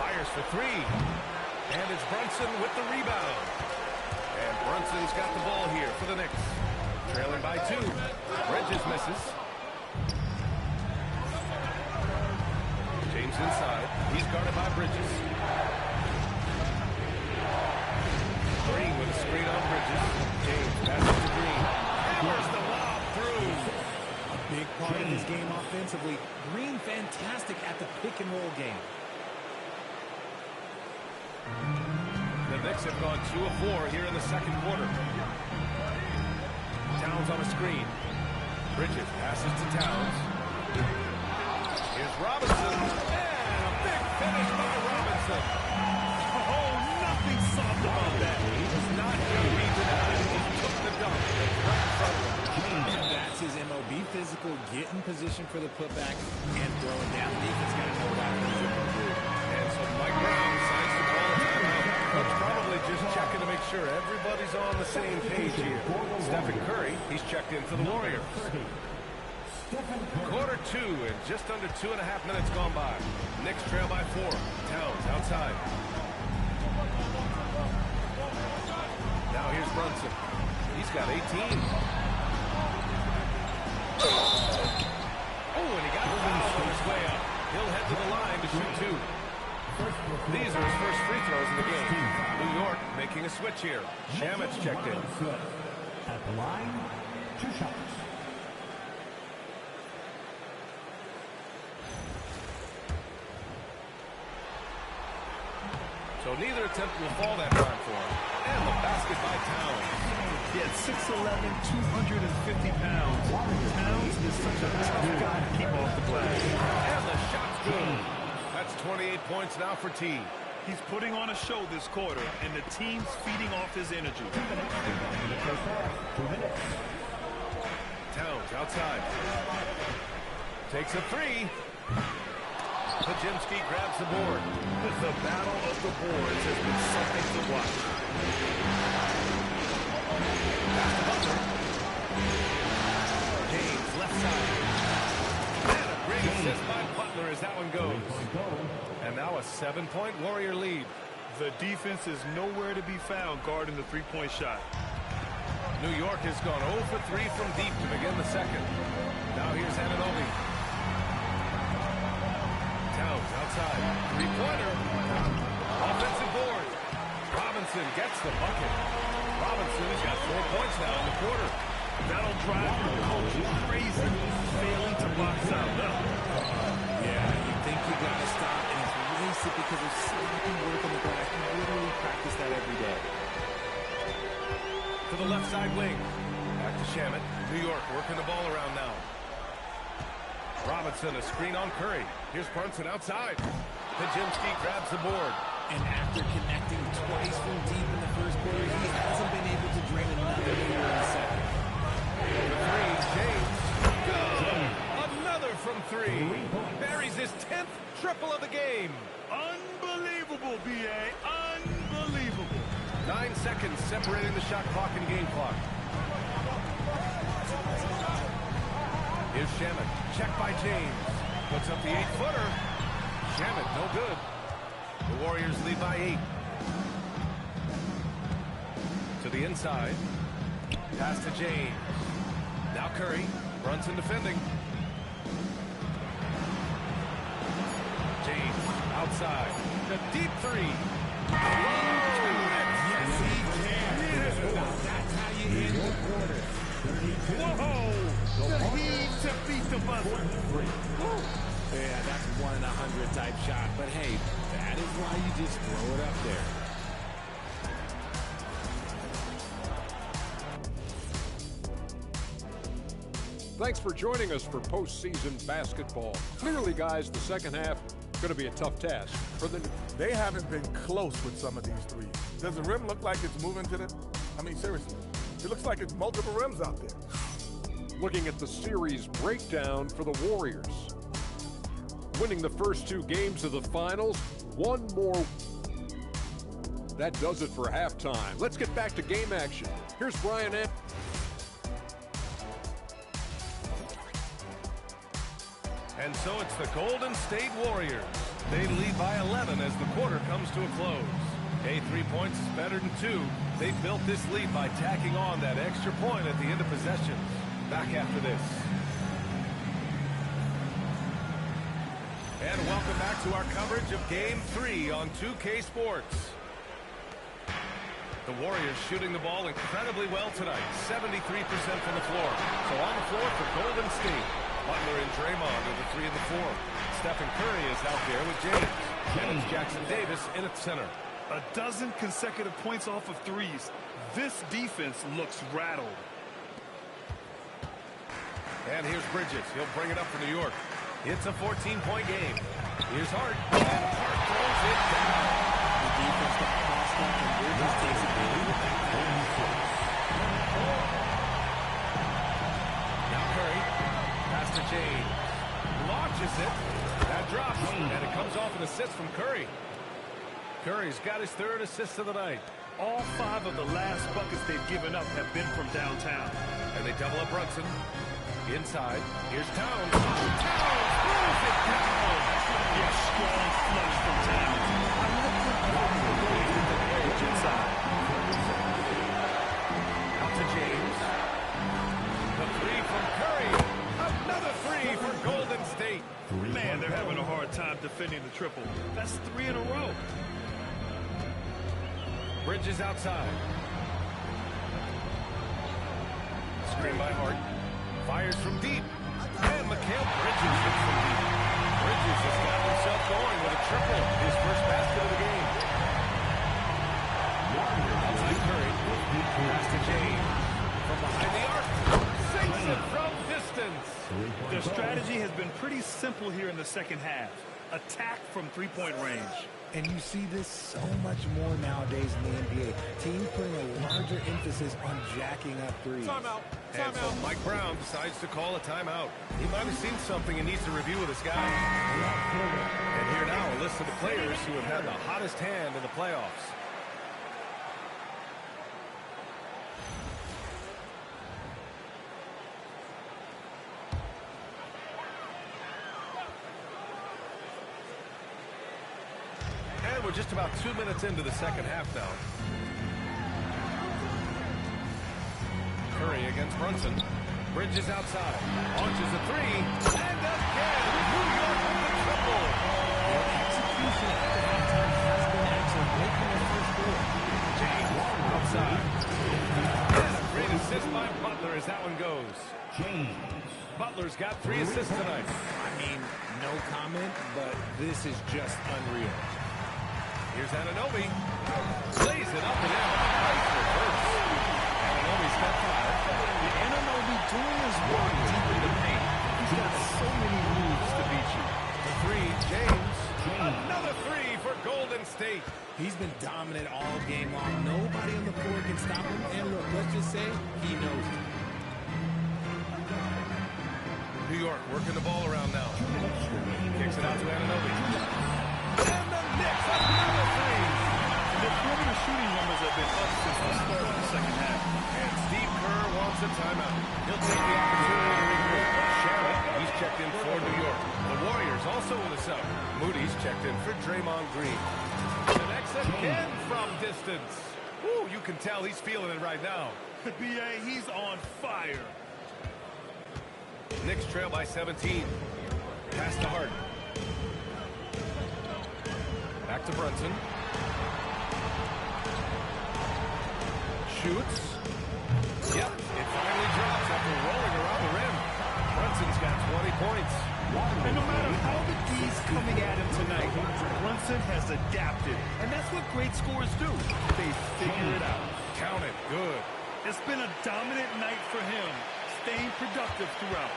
[SPEAKER 12] Fires for three. And it's Brunson with the rebound. And Brunson's got the ball here for the Knicks. Trailing by 2. Bridges misses. James inside. He's guarded by Bridges. Green with a screen on Bridges. James passes to Green. Hammers the lob through.
[SPEAKER 13] A big part of his game offensively. Green fantastic at the pick and roll game.
[SPEAKER 7] The Knicks have gone 2 of 4 here in the second quarter. Towns on a screen. Bridges passes to Towns. Here's Robinson. And a big finish by Robinson.
[SPEAKER 12] Oh, nothing soft about that.
[SPEAKER 7] He was not going to be denied. He took the dunk. Right in front of him.
[SPEAKER 13] That's his MOB physical. Get in position for the putback and throw it down. Defense got to know what he's able to do.
[SPEAKER 7] And so Mike Brown decides to call a timeout. He's probably just checking to make sure everybody's on the same page here. Stephen Curry, he's checked in for the Warriors. Quarter 2 and just under 2.5 minutes gone by. Knicks trail by 4. Towns outside. Now here's Brunson. He's got 18. Oh, and he got fouled on his way up. He'll head to the line to shoot 2. These are his first free throws in the game. New York making a switch here. Shamet's checked in.
[SPEAKER 8] At the line, 2 shots.
[SPEAKER 7] So neither attempt will fall that time for him. And the basket by Towns.
[SPEAKER 12] Yeah, 6'11", 250 pounds. Towns is such a tough guy to keep off the glass.
[SPEAKER 7] And the shot's good. That's 28 points now for T.
[SPEAKER 12] He's putting on a show this quarter, and the team's feeding off his energy.
[SPEAKER 7] Towns outside. Takes a 3. Podziemski grabs the board.
[SPEAKER 12] The battle of the boards has been something to watch.
[SPEAKER 7] Pass to Butler. James left side. And a great assist by Butler as that one goes. And now a 7-point Warrior lead.
[SPEAKER 12] The defense is nowhere to be found guarding the three-point shot.
[SPEAKER 7] New York has gone 0 for 3 from deep to begin the second. Now here's Anunoby. Towns outside. 3-pointer. Offensive board. Robinson gets the bucket. Robinson's got 4 points now in the quarter.
[SPEAKER 12] That'll drive your coach crazy, failing to box out.
[SPEAKER 13] Yeah, you think you got to stop and erase it because of sloppy work on the glass. You literally practice that every day.
[SPEAKER 7] To the left side wing. Back to Shamet. New York working the ball around now. Robinson, a screen on Curry. Here's Brunson outside. Podziemski grabs the board.
[SPEAKER 13] And after connecting twice from deep in the first quarter, he hasn't been able to drain another here in the second.
[SPEAKER 7] The 3, James. Good. Another from 3. Buries his 10th triple of the game.
[SPEAKER 12] Unbelievable, B.A. Unbelievable.
[SPEAKER 7] 9 seconds separating the shot clock and game clock. Here's Shamet. Check by James. Puts up the 8-footer. Shamet, no good. The Warriors lead by 8. To the inside. Pass to James. Now Curry. Brunson defending. James outside. The deep 3.
[SPEAKER 12] Yes, he can. That's how you end the quarter. Whoa! The heat to beat the buzzer.
[SPEAKER 13] Yeah, that's 1 in 100 type shot. But hey, that is why you just throw it up there.
[SPEAKER 5] Thanks for joining us for postseason basketball. Clearly, guys, the second half going to be a tough task for the.
[SPEAKER 15] They haven't been close with some of these threes. Does the rim look like it's moving to them?
[SPEAKER 7] I mean, seriously. It looks like it's multiple rims out there.
[SPEAKER 5] Looking at the series breakdown for the Warriors. Winning the first 2 games of the finals, one more. That does it for halftime. Let's get back to game action. Here's Brian Amp.
[SPEAKER 12] And so it's the Golden State Warriors. They lead by 11 as the quarter comes to a close. Hey, 3 points is better than 2. They built this lead by tacking on that extra point at the end of possession. Back after this. And welcome back to our coverage of Game 3 on 2K Sports. The Warriors shooting the ball incredibly well tonight. 73% from the floor. So on the floor for Golden State. Butler and Draymond are the 3 and the 4. Stephen Curry is out there with James. And it's Jackson Davis in at center.
[SPEAKER 15] A dozen consecutive points off of threes. This defense looks rattled.
[SPEAKER 12] And here's Bridges. He'll bring it up for New York. It's a 14-point game. Here's Hart. And Hart throws it down. The defense got crossed up and Bridges takes it in. Now Curry. Pass to James. Launches it. That drops. And it comes off an assist from Curry. Curry's got his 3rd assist of the night.
[SPEAKER 15] All 5 of the last buckets they've given up have been from downtown.
[SPEAKER 12] And they double up Brunson. Inside. Here's Towns. Towns throws it down.
[SPEAKER 15] Yeah, strong flush from Towns. I like the ways in the edge inside.
[SPEAKER 12] Out to James. The 3 from Curry. Another 3 for Golden State.
[SPEAKER 15] Man, they're having a hard time defending the triple. That's 3 in a row.
[SPEAKER 12] Bridges outside. Screen by Hart. Fires from deep. And Mikal Bridges hits from deep. Bridges has got himself going with a triple. His first basket of the game. Outside Curry. Pass to James. From behind the arc. Sinks it from distance.
[SPEAKER 15] Their strategy has been pretty simple here in the second half. Attack from 3-point range.
[SPEAKER 16] And you see this so much more nowadays in the NBA. Teams putting a larger emphasis on jacking up threes.
[SPEAKER 12] Timeout. And so Mike Brown decides to call a timeout. He might have seen something and needs to review with his guys. And here now a list of the players who have had the hottest hand in the playoffs. We're just about 2 minutes into the second half now. Curry against Brunson. Bridges outside. Launches a 3. And again, New York with the triple.
[SPEAKER 16] Their execution at the halftime has been excellent, making their first goal.
[SPEAKER 12] James outside. And a great assist by Butler as that one goes.
[SPEAKER 16] James.
[SPEAKER 12] Butler's got 3 assists tonight.
[SPEAKER 13] I mean, no comment, but this is just unreal.
[SPEAKER 12] Here's Anunoby. Lays it up and in. Nice reverse. Anunoby's got 5.
[SPEAKER 15] The Anunoby doing his work deep in the paint. He's got so many moves to beat you.
[SPEAKER 12] The 3, James. Another 3 for Golden State.
[SPEAKER 13] He's been dominant all game long. Nobody on the floor can stop him. And look, let's just say he knows it.
[SPEAKER 12] New York working the ball around now. Kicks it out to Anunoby. And the Knicks another 3.
[SPEAKER 15] Their perimeter shooting numbers have been up since the start of the second half.
[SPEAKER 12] And Steve Kerr wants a timeout. He'll take the opportunity to regroup. Sharrett, he's checked in for New York. The Warriors also in the sub. Moody's checked in for Draymond Green. Connects again from distance. Woo, you can tell he's feeling it right now.
[SPEAKER 15] B.A., he's on fire.
[SPEAKER 12] Knicks trail by 17. Pass to Hart. Back to Brunson. Shoots. Yep, it finally drops after rolling around the rim. Brunson's got 20 points.
[SPEAKER 15] And no matter how the D's coming at him tonight, Brunson has adapted. And that's what great scorers do. They figure it out.
[SPEAKER 12] Count it. Good.
[SPEAKER 15] It's been a dominant night for him, staying productive throughout.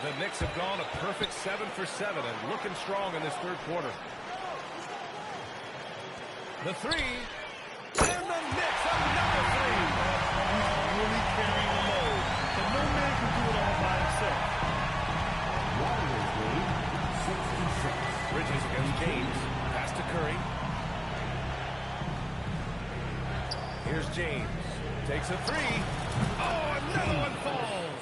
[SPEAKER 12] The Knicks have gone a perfect 7 for 7 and looking strong in this third quarter. The 3. And the Knicks another 3.
[SPEAKER 15] really carrying the load. But no man can do it all by himself.
[SPEAKER 8] Warriors lead 66.
[SPEAKER 7] Bridges against James. Pass to Curry. Here's James. Takes a three. Oh, another one falls.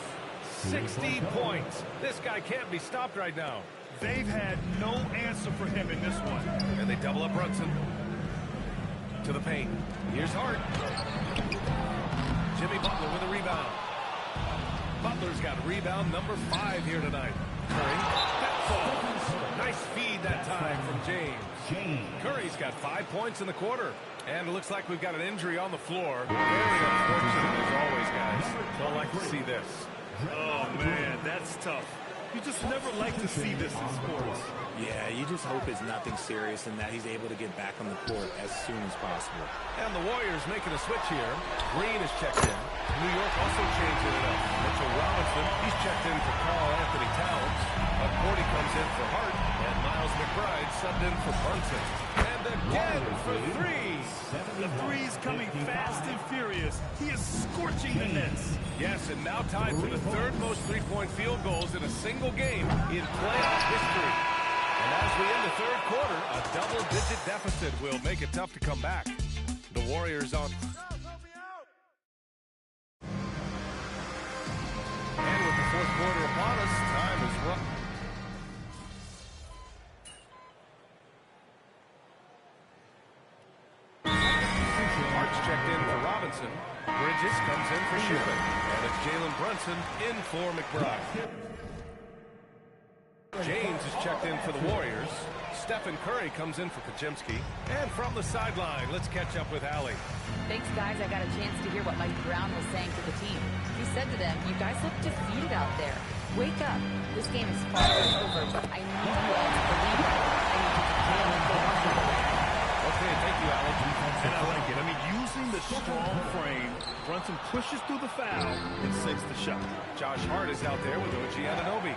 [SPEAKER 7] 60 points. This guy can't be stopped right now.
[SPEAKER 15] They've had no answer for him in this one.
[SPEAKER 7] And they double up Brunson. To the paint. Here's Hart. Jimmy Butler with a rebound. Butler's got rebound number 5 here tonight. Curry. That falls. Nice feed that time from James. Curry's got 5 points in the quarter. And it looks like we've got an injury on the floor. Very unfortunate as always, guys. Don't like to see this.
[SPEAKER 15] Oh, man, that's tough. You just never like to see this in sports.
[SPEAKER 13] Yeah, you just hope it's nothing serious and that he's able to get back on the court as soon as possible.
[SPEAKER 7] And the Warriors making a switch here. Green is checked in. New York also changing it up. Mitchell Robinson, he's checked in for Karl-Anthony Towns. McCourty comes in for Hart. And Miles McBride subbed in for Brunson. And again for 3.
[SPEAKER 15] The three's coming fast and furious. He is scorching the nets.
[SPEAKER 7] Yes, and now tied for the 3rd most three-point field goals in a single game in playoff history. And as we end the 3rd quarter, a double-digit deficit will make it tough to come back. The Warriors on. And with the 4th quarter upon us, time is run. Hart's checked in for Robinson. Bridges comes in for Shippen. And it's Jalen Brunson in for McBride. James is checked in for the Warriors. Stephen Curry comes in for Kajimski. And from the sideline, let's catch up with Allie.
[SPEAKER 3] Thanks, guys. I got a chance to hear what Mike Brown was saying to the team. He said to them, you guys look defeated out there. Wake up. This game is far from over, but I need you all to believe that. I need you to play like they want to.
[SPEAKER 7] Okay, thank you, Allie.
[SPEAKER 15] And I like it. I mean, using the strong frame, Brunson pushes through the foul and sinks the shot.
[SPEAKER 7] Josh Hart is out there with OG Anunoby.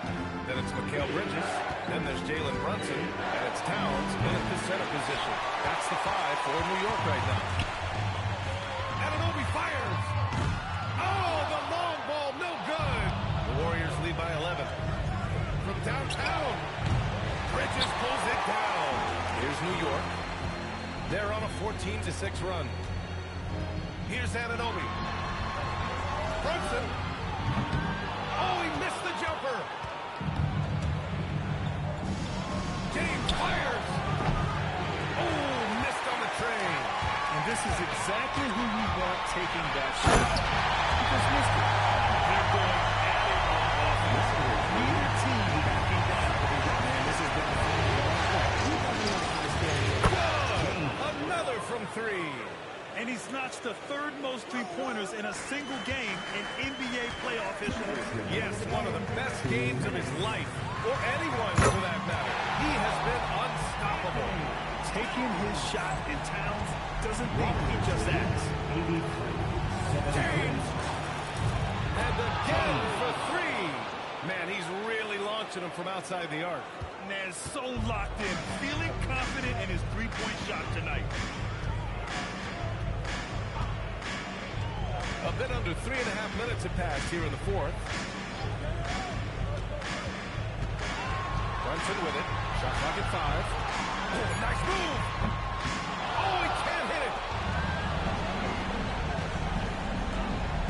[SPEAKER 7] Then it's Mikal Bridges. Then there's Jalen Brunson. And it's Towns in the center position. That's the 5 for New York right now. Anunoby fires. Oh, the long ball, no good. The Warriors lead by 11. From downtown, Bridges pulls it down. Here's New York. They're on a 14-6 run. Here's Anunoby. Brunson. Oh, he missed the jumper. James fires. Oh, missed on the train.
[SPEAKER 15] And this is exactly who we want taking that shot. Because missed it. They're going at it on offense. Neither team backing down. Man, this has been
[SPEAKER 7] Another from 3.
[SPEAKER 15] And he's notched the 3rd most three-pointers in a single game in NBA playoff history.
[SPEAKER 7] Yes, one of the best games of his life, or anyone for that matter. He has been unstoppable.
[SPEAKER 15] Taking his shot in Towns doesn't mean he just acts.
[SPEAKER 7] James. And again for 3. Man, he's really launching him from outside the arc.
[SPEAKER 15] Man, so locked in, feeling confident in his three-point shot tonight.
[SPEAKER 7] A bit under 3.5 minutes have passed here in the 4th. Brunson with it. Shot clock at 5. Oh, nice move. Oh, he can't hit it.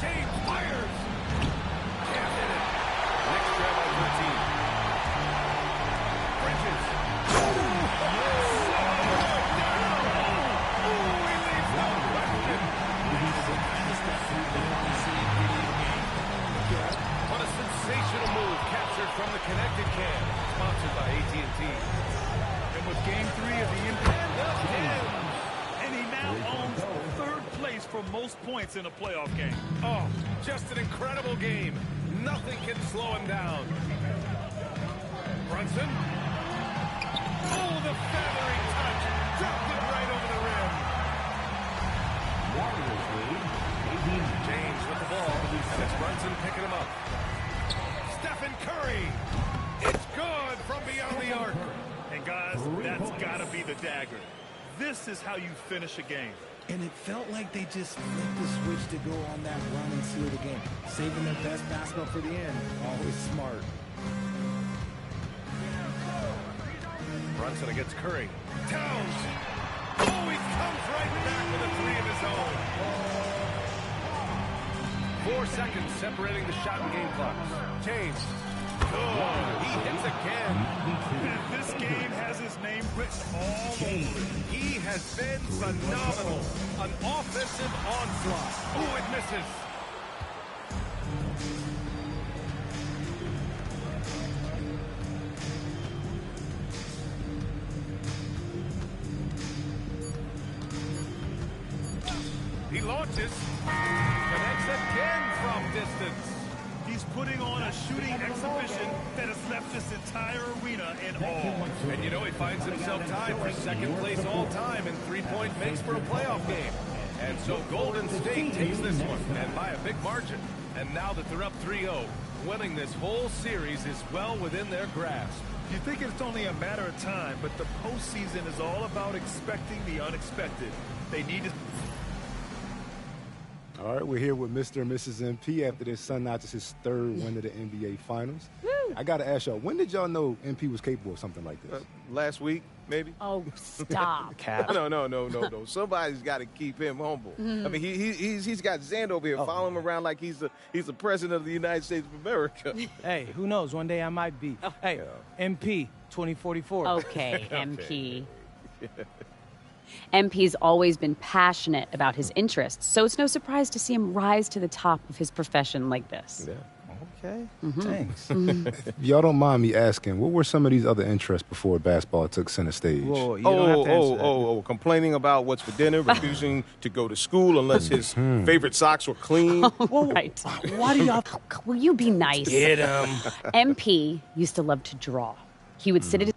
[SPEAKER 7] James fires. Can't hit it. Knicks trail by 13. Bridges. Oh, he leaves no question. What a sensational move captured from the connected can, sponsored by AT&T.
[SPEAKER 15] And with Game 3 of the NBA, and he now owns 3rd place for most points in a playoff game.
[SPEAKER 7] Oh, just an incredible game. Nothing can slow him down. Brunson. Oh, the feathery touch. Dropped it right over the rim.
[SPEAKER 8] Warriors lead.
[SPEAKER 7] James with the ball, and it's Brunson picking him up. Stephen Curry. It's good from beyond the arc.
[SPEAKER 15] And guys, that's got to be the dagger. This is how you finish a game.
[SPEAKER 16] And it felt like they just flipped the switch to go on that run and seal the game. Saving their best basketball for the end. Always smart.
[SPEAKER 7] Brunson against Curry. Towns. Oh, he comes right back with a three of his own. 4 seconds separating the shot and game clocks. James. Oh, he hits again.
[SPEAKER 12] This game has his name written all over it.
[SPEAKER 7] He has been phenomenal. An offensive onslaught. Oh, it misses. He launches. Connects again from distance.
[SPEAKER 12] He's putting on a shooting exhibition that has left this entire arena in awe.
[SPEAKER 7] And you know he finds himself tied for second place all time in three-point makes for a playoff game. And so Golden State takes this one, and by a big margin. And now that they're up 3-0, winning this whole series is well within their grasp.
[SPEAKER 12] You think it's only a matter of time, but the postseason is all about expecting the unexpected. They need to...
[SPEAKER 6] All right, we're here with Mr. and Mrs. MP after this Sun knocks his third win of the NBA Finals. Woo! I got to ask y'all, when did y'all know MP was capable of something like this?
[SPEAKER 9] Last week, maybe.
[SPEAKER 3] Oh, stop.
[SPEAKER 9] No. Somebody's got to keep him humble. I mean, he's got Xander over here following him around like he's the president of the United States of America.
[SPEAKER 10] Hey, who knows? One day I might be. Hey, MP 2044.
[SPEAKER 3] Okay, MP. MP's always been passionate about his interests, so it's no surprise to see him rise to the top of his profession like this.
[SPEAKER 9] Yeah.
[SPEAKER 10] Okay.
[SPEAKER 3] Thanks.
[SPEAKER 6] If y'all don't mind me asking, what were some of these other interests before basketball took center stage?
[SPEAKER 10] Whoa, you don't have to answer that.
[SPEAKER 9] Complaining about what's for dinner, refusing to go to school unless his favorite socks were clean.
[SPEAKER 3] Right. Why do y'all... Will you be nice?
[SPEAKER 9] Get him.
[SPEAKER 3] MP used to love to draw. He would sit at his...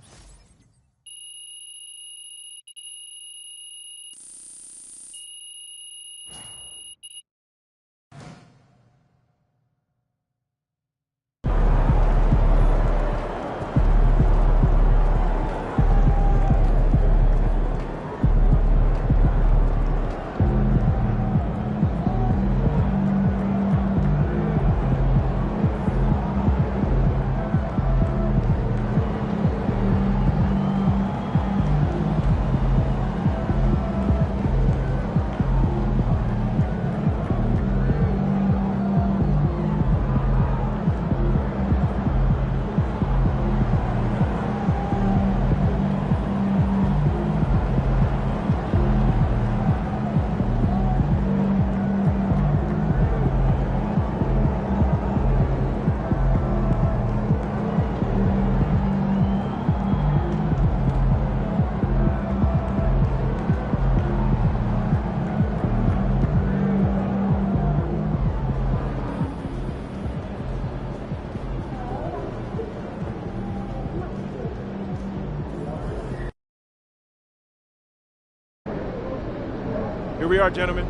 [SPEAKER 17] Here we are, gentlemen.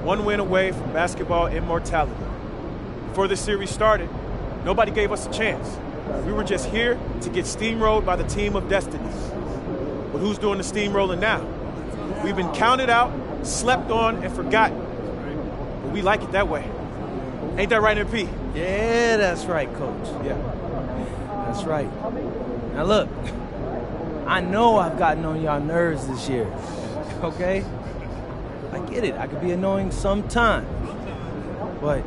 [SPEAKER 17] One win away from basketball immortality. Before this series started, nobody gave us a chance. We were just here to get steamrolled by the team of destinies. But who's doing the steamrolling now? We've been counted out, slept on, and forgotten. But we like it that way. Ain't that right, MP?
[SPEAKER 10] Yeah, that's right, Coach.
[SPEAKER 17] Yeah.
[SPEAKER 10] That's right. Now look, I know I've gotten on y'all nerves this year, okay? I get it. I could be annoying sometimes, but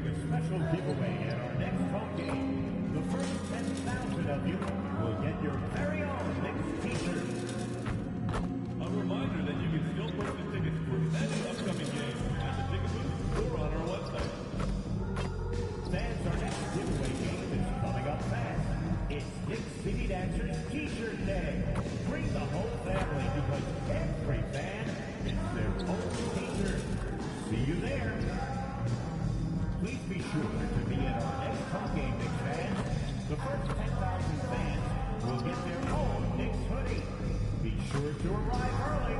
[SPEAKER 8] doing a special giveaway at our next home game. The first 10,000 of you will get your very own Knicks t-shirts.
[SPEAKER 12] A reminder that you can still purchase tickets for any upcoming game at the ticket booth or on our website.
[SPEAKER 8] Fans, our next giveaway game is coming up fast. It's Knicks City Dancers T-shirt Day. Bring the whole family because every fan gets their own t-shirt. See you there. Please be sure to be at our next home game, Knicks fans. The first 10,000 fans will get their own Knicks hoodie. Be sure to arrive early.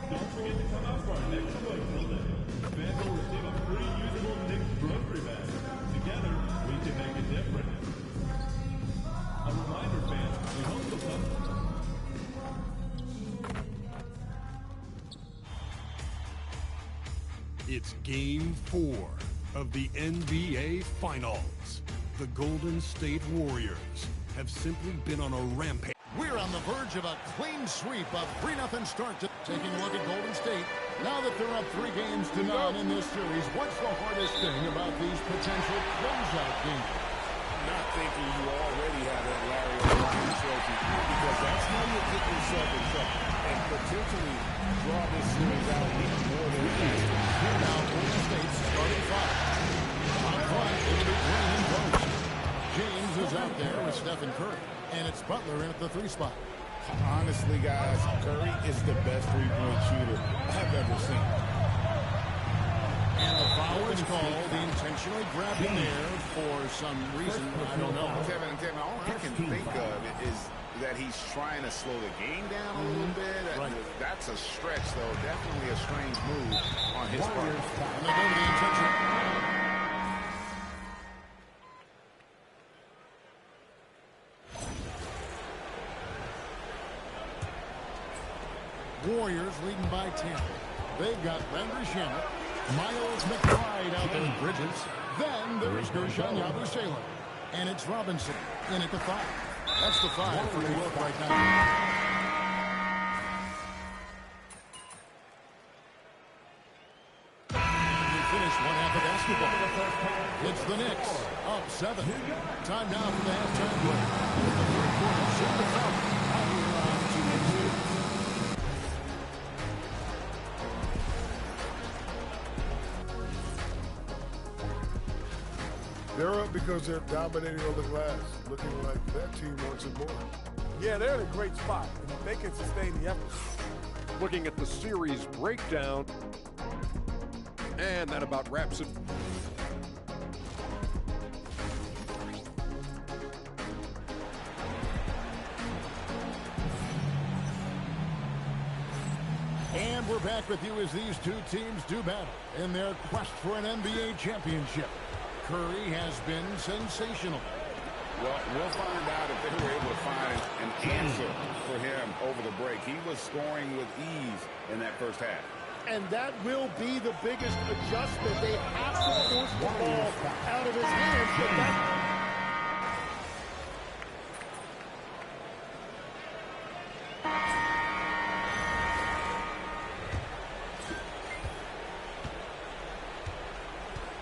[SPEAKER 12] Don't forget to come out for our next promotional day. Fans will receive a free usable Knicks grocery bag. Together, we can make a difference. A reminder, fans, we hope you'll come.
[SPEAKER 18] It's Game 4 of the NBA Finals. The Golden State Warriors have simply been on a rampage.
[SPEAKER 1] We're on the verge of a clean sweep, a 3-0 start. Taking a look at Golden State. Now that they're up 3 games to none in this series, what's the hardest thing about these potential closeout games?
[SPEAKER 2] Not thinking you already have that Larry O'Brien trophy, because that's how you get yourself in trouble and potentially draw this series out even more than fast.
[SPEAKER 1] Here now, Golden State's starting 5. On front, it'll be Green and Post. James is out there with Stephen Curry, and it's Butler in at the 3 spot.
[SPEAKER 2] Honestly, guys, Curry is the best three-point shooter I've ever seen.
[SPEAKER 1] And a foul is called. He intentionally grabbed him there for some reason. I don't know.
[SPEAKER 2] Kevin, all I can think of is that he's trying to slow the game down a little bit.
[SPEAKER 1] Right.
[SPEAKER 2] That's a stretch, though. Definitely a strange move on his part.
[SPEAKER 1] And they go to the intention. Warriors leading by 10. They've got Landry Shamet, Miles McBride out there with Bridges. Then there's Gershon Yabusele. And it's Robinson in at the 5. That's the 5 for New York right now. And we finish one half of basketball. It's the Knicks up 7. Time now for the halftime break. In the third quarter, soon to come. Out here on 2-2.
[SPEAKER 19] They're up because they're dominating on the glass, looking like that team wants it more.
[SPEAKER 5] Yeah, they're in a great spot, and if they can sustain the effort. Looking at the series breakdown, and that about wraps it.
[SPEAKER 1] And we're back with you as these two teams do battle in their quest for an NBA championship. Curry has been sensational.
[SPEAKER 2] Well, we'll find out if they were able to find an answer for him over the break. He was scoring with ease in that first half.
[SPEAKER 19] And that will be the biggest adjustment. They have to force the ball out of his hands. But that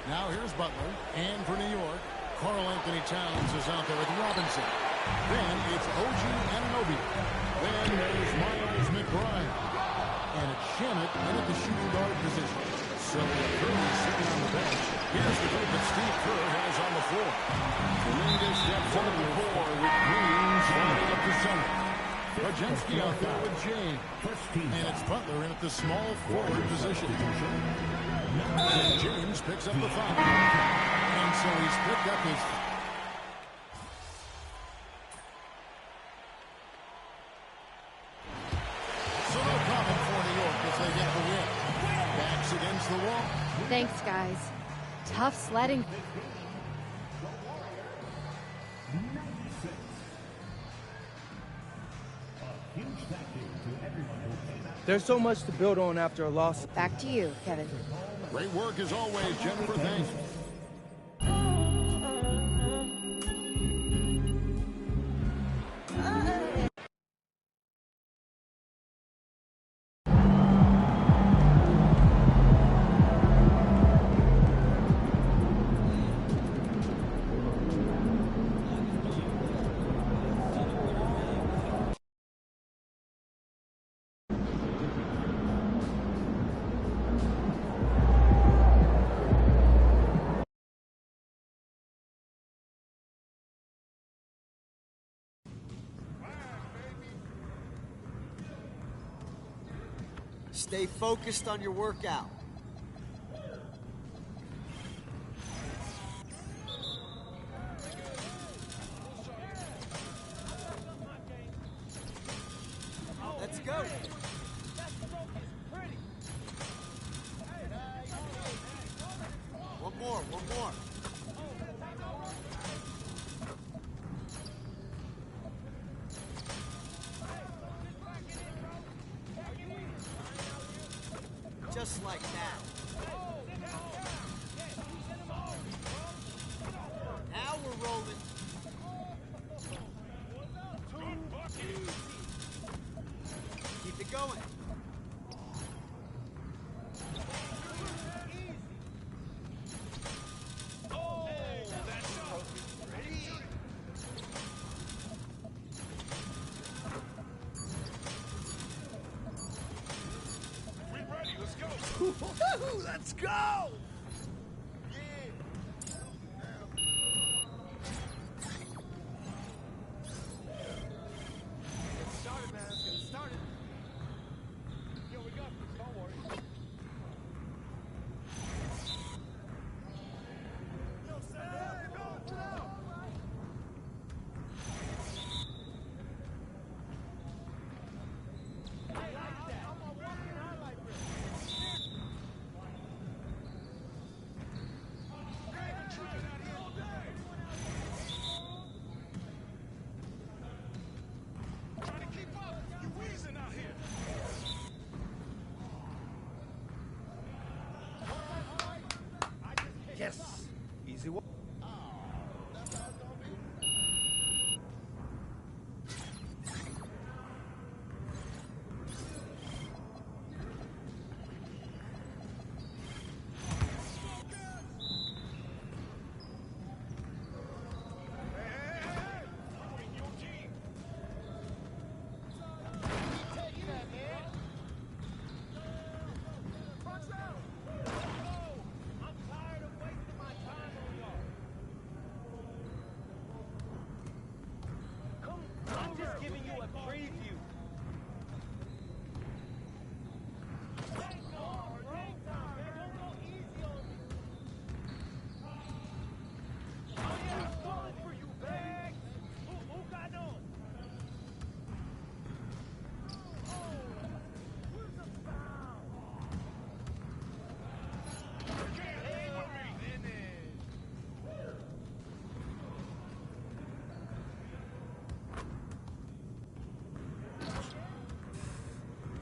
[SPEAKER 1] Now here's Butler, and for New York, Karl Anthony Towns is out there with Robinson. Then it's OG Anunoby. Then there's Miles McBride. And it's Shamet in at the shooting guard position. So Curry sitting on the bench. Here's the group that Steve Kerr has on the floor. Kaminga steps into the floor with Green sliding up the center. Krajewski out there with James. And it's Butler in at the small forward position. And James picks up the foul. And so he's picked up his... So no problem for New York as they get the win. Backs against the wall.
[SPEAKER 20] Thanks, guys. Tough sledding.
[SPEAKER 10] There's so much to build on after a loss.
[SPEAKER 20] Back to you, Kevin.
[SPEAKER 1] Great work as always, Jennifer. Thanks.
[SPEAKER 21] Stay focused on your workout. Let's go. One more. Just like that. Now we're rolling. Keep it going.
[SPEAKER 12] Let's go!
[SPEAKER 10] Yes. Easy one.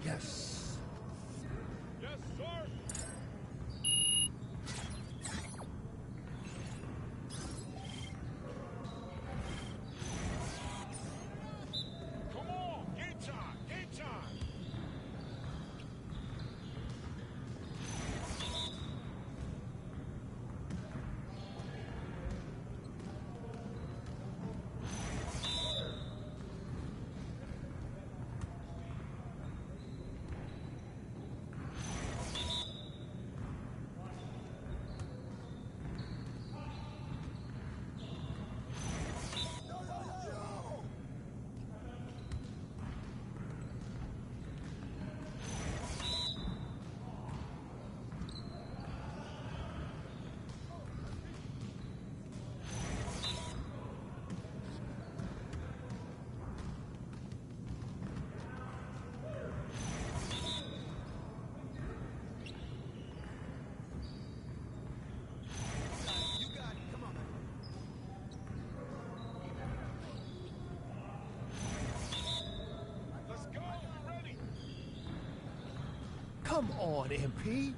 [SPEAKER 10] Yes.
[SPEAKER 12] Yes, sir. Come on, game time, game time.
[SPEAKER 10] Come on, MP.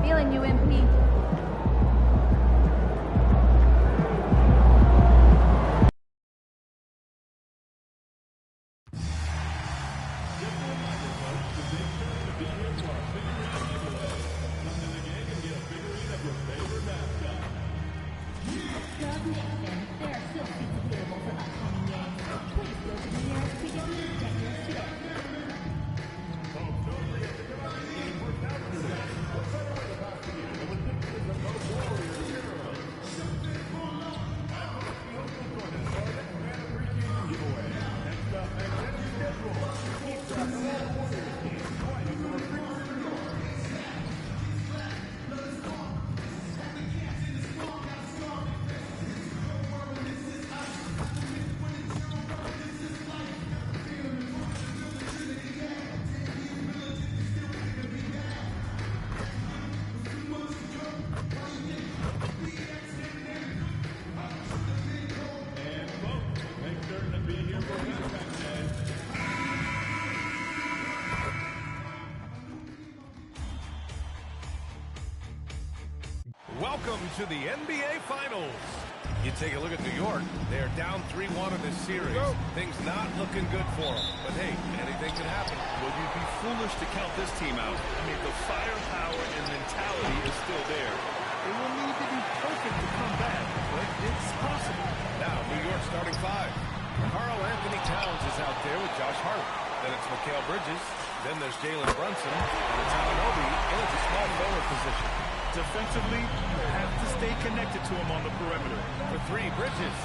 [SPEAKER 20] Feeling you, MP.
[SPEAKER 8] Just a reminder, folks, the big
[SPEAKER 12] to the NBA Finals. You take a look at New York. They're down 3-1 in this series. Things not looking good for them. But hey, anything can happen.
[SPEAKER 15] Well, you'd be foolish to count this team out. I mean, the firepower and mentality is still there. They will need to be perfect to come back, but it's possible.
[SPEAKER 12] Now, New York starting 5. Karl Anthony Towns is out there with Josh Hart. Then it's Mikal Bridges. Then there's Jalen Brunson. And it's Anunoby in a small forward position.
[SPEAKER 15] Defensively, you have to stay connected to him on the perimeter.
[SPEAKER 12] For 3, Bridges.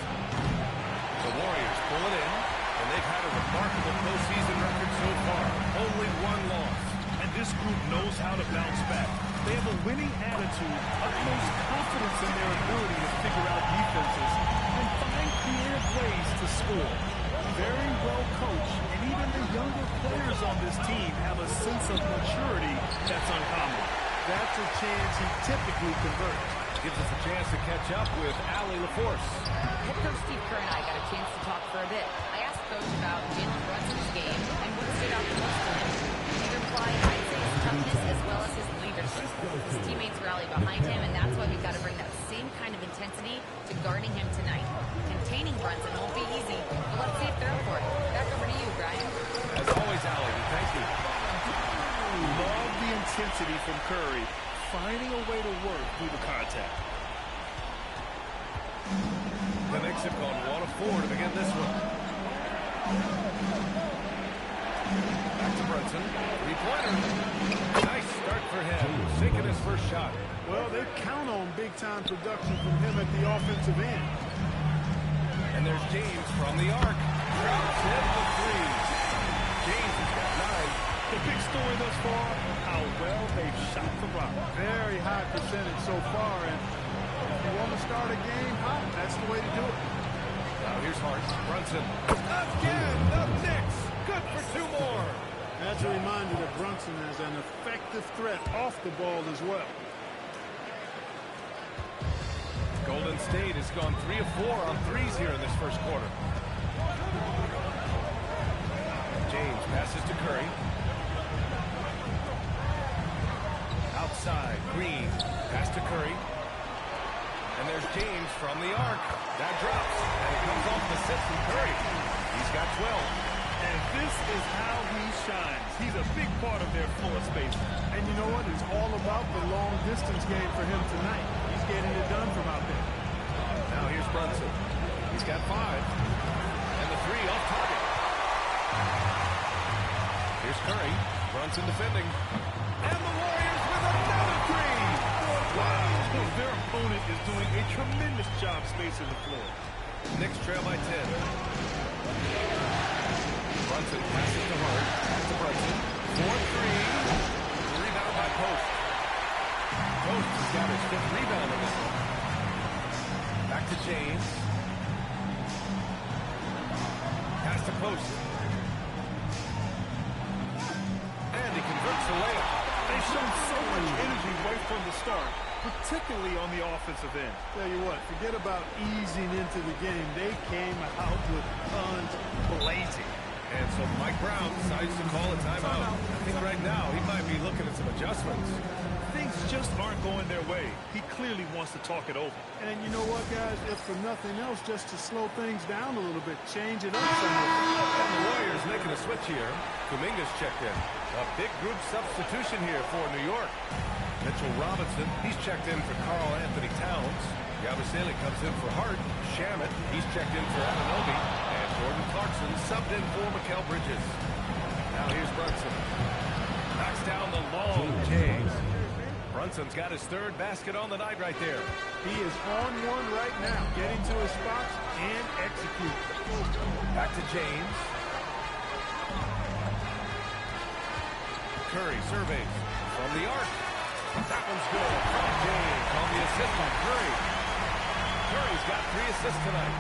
[SPEAKER 12] The Warriors pull it in, and they've had a remarkable postseason record so far. Only 1 loss.
[SPEAKER 15] And this group knows how to bounce back. They have a winning attitude, utmost confidence in their ability to figure out defenses, and find creative ways to score. Very well coached, and even the younger players on this team have a sense of maturity that's uncommon.
[SPEAKER 19] That's a chance he typically converts.
[SPEAKER 12] Gives us a chance to catch up with Allie LaForce.
[SPEAKER 3] Head coach Steve Kerr and I got a chance to talk for a bit. I asked Coach about Jalen Brunson's game and what stood out the most for him. He replied, I'd say his toughness as well as his leadership. His teammates rally behind him, and that's why we've got to bring that same kind of intensity to guarding him tonight. Containing Brunson won't be easy, but let's see if they're up for it. Back over to you, Brian.
[SPEAKER 12] As always, Allie, thank you.
[SPEAKER 15] Love the intensity from Curry, finding a way to work through the contact.
[SPEAKER 12] The Knicks have gone 1 of 4 to begin this one. Back to Brunson. 3-pointer. Nice start for him. Sinking his first shot.
[SPEAKER 19] Well, they count on big-time production from him at the offensive end.
[SPEAKER 12] And there's James from the arc. Drops in the 3. James has got 9.
[SPEAKER 15] The big story thus far, how well they've shot the rock.
[SPEAKER 19] Very high percentage so far, and if you want to start a game hot, that's the way to do it.
[SPEAKER 12] Now here's Hart. Brunson. Again, the Knicks. Good for 2 more.
[SPEAKER 19] That's a reminder that Brunson is an effective threat off the ball as well.
[SPEAKER 12] Golden State has gone 3 of 4 on 3s here in this first quarter. James passes to Curry. Outside, Green, pass to Curry. And there's James from the arc. That drops, and it comes off the assist from Curry. He's got 12.
[SPEAKER 15] And this is how he shines. He's a big part of their floor space.
[SPEAKER 19] And you know what? It's all about the long-distance game for him tonight. He's getting it done from out there.
[SPEAKER 12] Now here's Brunson. He's got 5. And the 3 off target. Here's Curry. Brunson defending. And the Warriors with another 3.
[SPEAKER 15] Wow. Their opponent is doing a tremendous job spacing the floor.
[SPEAKER 12] Knicks trail by 10. Brunson passes to Hart. Back to Brunson. 4-3. Rebound by Post. Post has got his 5th rebound in this one. Back to James. Pass to Post. And he converts the layup.
[SPEAKER 15] They've shown so much energy right from the start, particularly on the offensive end.
[SPEAKER 19] Tell you what, forget about easing into the game. They came out with guns blazing.
[SPEAKER 12] And so Mike Brown decides to call a timeout. I think right now he might be looking at some adjustments.
[SPEAKER 15] Things just aren't going their way. He clearly wants to talk it over.
[SPEAKER 19] And you know what, guys? If for nothing else, just to slow things down a little bit, change it up somewhat.
[SPEAKER 12] And the Warriors making a switch here. Kuminga's checked in. A big group substitution here for New York. Mitchell Robinson, he's checked in for Karl Anthony Towns. Yabusele comes in for Hart. Shamet, he's checked in for Anunoby. And Jordan Clarkson subbed in for Mikal Bridges. Now here's Brunson. Knocks down the long James. Brunson's got his 3rd basket on the night right there.
[SPEAKER 19] He is on one right now, getting to his spots and execute.
[SPEAKER 12] Back to James. Curry surveys from the arc. That one's good. From James on the assist by Curry. Curry's got 3 assists tonight.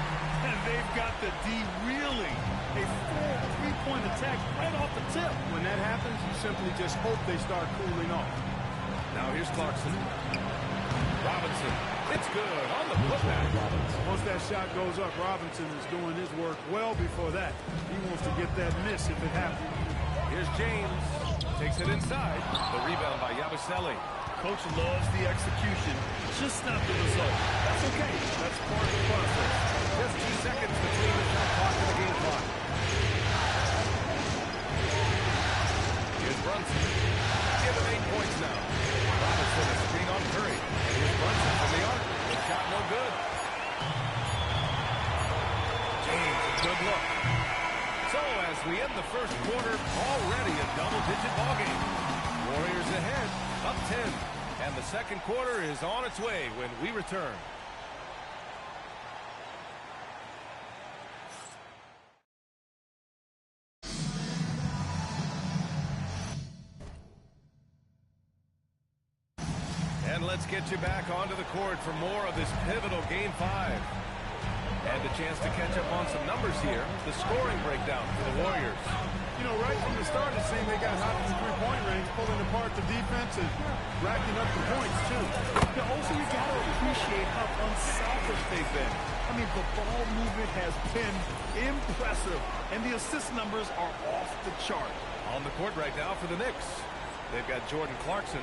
[SPEAKER 15] And they've got the D reeling. A full 3-point attack right off the tip.
[SPEAKER 19] When that happens, you simply just hope they start cooling off.
[SPEAKER 12] Now here's Clarkson. Robinson. It's good on the putback.
[SPEAKER 19] Once that shot goes up, Robinson is doing his work well before that. He wants to get that miss if it happens.
[SPEAKER 12] Here's James. Takes it inside. The rebound by Yabusele.
[SPEAKER 15] Coach loves the execution, just not the result. That's okay. That's part of the process.
[SPEAKER 7] Just 2 seconds between the shot clock and the game clock. Here's Brunson. Give him 8 points now. Robinson a screen on Curry. Here's Brunson from the arc. The shot no good. James, a good look. So as we end the first quarter, already a double-digit ball game. Warriors ahead, up 10. And the second quarter is on its way when we return. And let's get you back onto the court for more of this pivotal Game 5. And a chance to catch up on some numbers here. The scoring breakdown for the Warriors.
[SPEAKER 15] You know, right from the start, it seemed they got hot in the three-point range, pulling apart the defense and racking up the points, too. But also, you got to appreciate how unselfish they've been. I mean, the ball movement has been impressive, and the assist numbers are off the chart.
[SPEAKER 7] On the court right now for the Knicks, they've got Jordan Clarkson.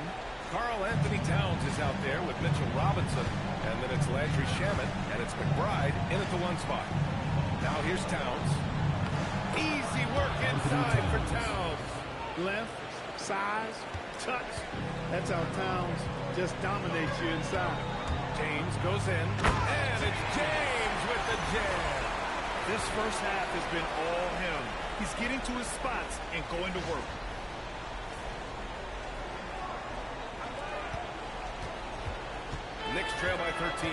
[SPEAKER 7] Karl Anthony Towns is out there with Mitchell Robinson. And then it's Landry Shamet, and it's McBride in at the 1 spot. Now here's Towns. Easy work inside for Towns.
[SPEAKER 15] Length, size, touch. That's how Towns just dominates you inside.
[SPEAKER 7] James goes in, and it's James with the jam.
[SPEAKER 15] This first half has been all him. He's getting to his spots and going to work.
[SPEAKER 7] Knicks trail by 13.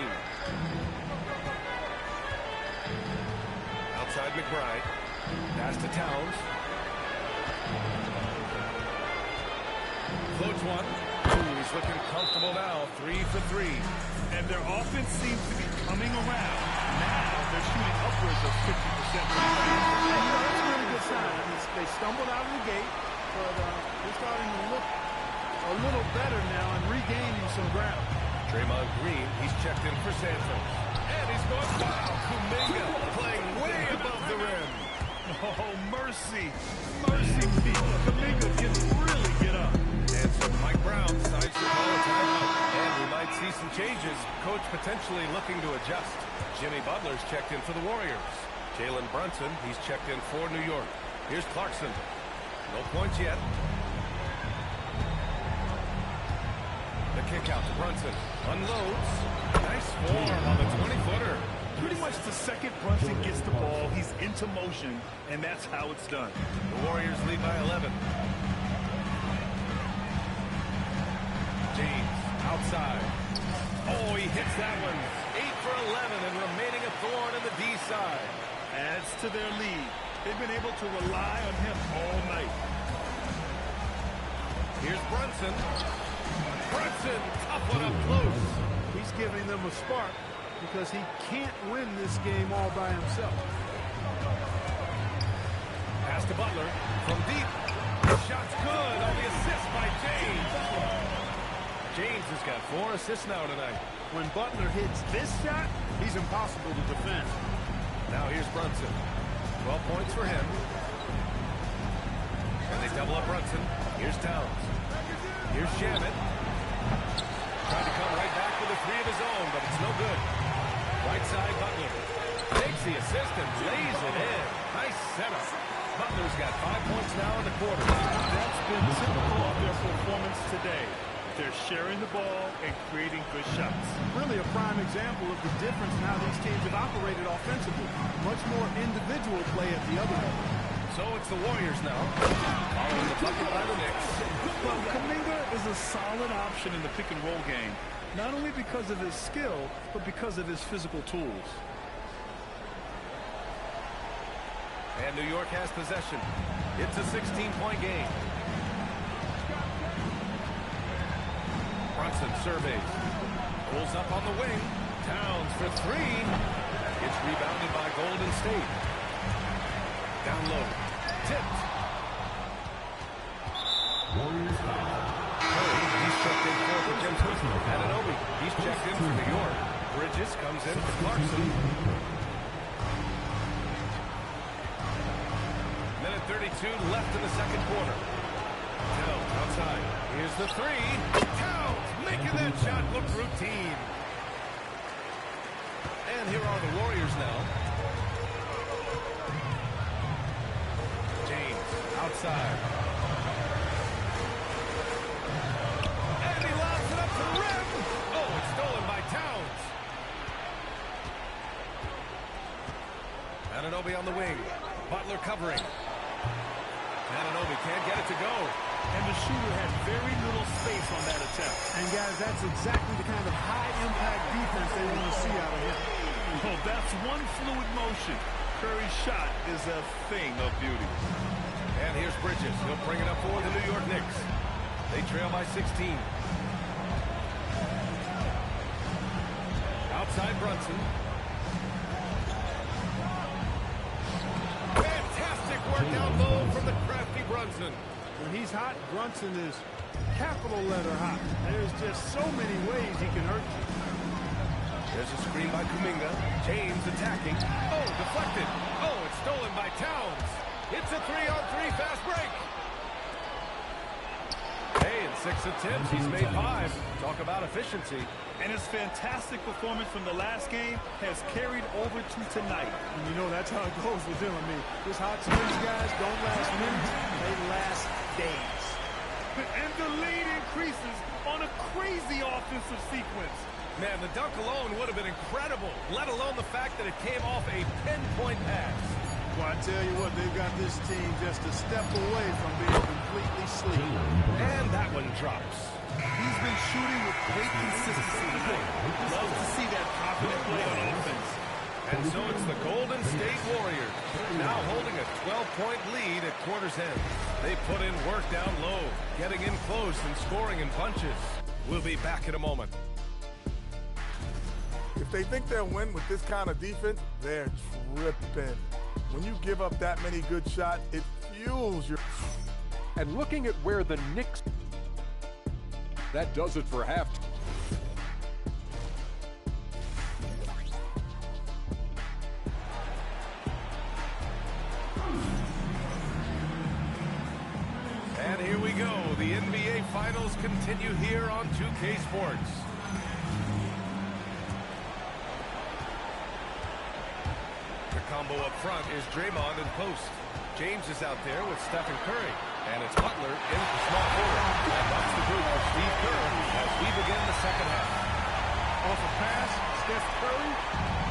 [SPEAKER 7] Outside McBride. Pass to Towns. Floats one. Ooh, he's looking comfortable now. 3 for 3.
[SPEAKER 15] And their offense seems to be coming around. Now they're shooting upwards of 50%. That's a really good sign. I mean, they stumbled out of the gate, but they're starting to look a little better now and regaining some ground.
[SPEAKER 7] Draymond Green, he's checked in for Santos. And he's going, wow, Kuminga playing way above the rim.
[SPEAKER 15] Oh, mercy. Mercy me. Kuminga can really get up.
[SPEAKER 7] And so Mike Brown decides to call a timeout. And we might see some changes. Coach potentially looking to adjust. Jimmy Butler's checked in for the Warriors. Jalen Brunson, he's checked in for New York. Here's Clarkson. No points yet. The kick out to Brunson. Unloads. Nice form on the 20-footer.
[SPEAKER 15] Pretty much the second Brunson gets the ball, he's into motion, and that's how it's done.
[SPEAKER 7] The Warriors lead by 11. James outside. Oh, he hits that one. 8 for 11 and remaining a thorn in the D side.
[SPEAKER 15] Adds to their lead. They've been able to rely on him all night.
[SPEAKER 7] Here's Brunson. Brunson, tough one up close.
[SPEAKER 15] He's giving them a spark because he can't win this game all by himself.
[SPEAKER 7] Pass to Butler from deep. Shot's good on the assist by James. James has got 4 assists now tonight.
[SPEAKER 15] When Butler hits this shot, he's impossible to defend.
[SPEAKER 7] Now here's Brunson. 12 points for him. And they double up Brunson. Here's Towns. Here's Shamet. Trying to come right back with a 3 of his own, but it's no good. Right side, Butler. Takes the assist and lays it in. Nice setup. Butler's got 5 points now in the quarter.
[SPEAKER 15] That's been typical of their performance today. They're sharing the ball and creating good shots. Really a prime example of the difference in how these teams have operated offensively. Much more individual play at the other end.
[SPEAKER 7] So it's the Warriors now. Following the bucket by the Knicks.
[SPEAKER 15] Well, Kuminga is a solid option in the pick-and-roll game. Not only because of his skill, but because of his physical tools.
[SPEAKER 7] And New York has possession. It's a 16-point game. Brunson surveys. Pulls up on the wing. Towns for 3. It's rebounded by Golden State. Down low. Tipped. Curry, he's checked in for Jim Anunoby. He's checked in for New York. Bridges comes in for Clarkson. Minute 32 left in the second quarter. Tell
[SPEAKER 12] Outside. Here's the three. Towns making that shot look routine. And here are the Warriors now. James outside. And he lobs it up to the rim. Oh, it's stolen by Towns. Anunoby on the wing. Butler covering. Anunoby can't get it to go.
[SPEAKER 15] And the shooter had very little space on that attempt.
[SPEAKER 4] And guys, that's exactly the kind of high-impact defense they want to see out of him.
[SPEAKER 15] Well, that's one fluid motion. Curry's shot is a thing of beauty.
[SPEAKER 12] And here's Bridges. He'll bring it up for the New York Knicks. They trail by 16. Outside Brunson. Fantastic work down low from the crafty Brunson.
[SPEAKER 4] When he's hot, Brunson is capital letter hot. There's just so many ways he can hurt you.
[SPEAKER 12] There's a screen by Kuminga. James attacking. Oh, deflected. Oh, it's stolen by Towns. It's a 3-on-3 fast break. Hey, in 6 attempts, he's made 5. Talk about efficiency.
[SPEAKER 15] And his fantastic performance from the last game has carried over to tonight.
[SPEAKER 4] And you know, that's how it goes with him. I mean, this hot streaks, guys, don't last minutes. They last days.
[SPEAKER 15] And the lead increases on a crazy offensive sequence.
[SPEAKER 12] Man, the dunk alone would have been incredible, let alone the fact that it came off a pinpoint pass.
[SPEAKER 4] Well, I tell you what, they've got this team just a step away from being completely sleep.
[SPEAKER 12] And that one drops.
[SPEAKER 15] He's been shooting with great consistency tonight. Love to see that confident play on offense.
[SPEAKER 12] And so it's the Golden State Warriors, now holding a 12-point lead at quarter's end. They put in work down low, getting in close and scoring in bunches. We'll be back in a moment.
[SPEAKER 22] If they think they'll win with this kind of defense, they're tripping. When you give up that many good shots, it fuels your...
[SPEAKER 5] And looking at where the Knicks... That does it for half.
[SPEAKER 12] And here we go. The NBA Finals continue here on 2K Sports. The combo up front is Draymond in post. James is out there with Stephen Curry. And it's Butler in for small forward. And that's the group for Steve Kerr as we begin the second half.
[SPEAKER 4] Off a pass, Steph Curry,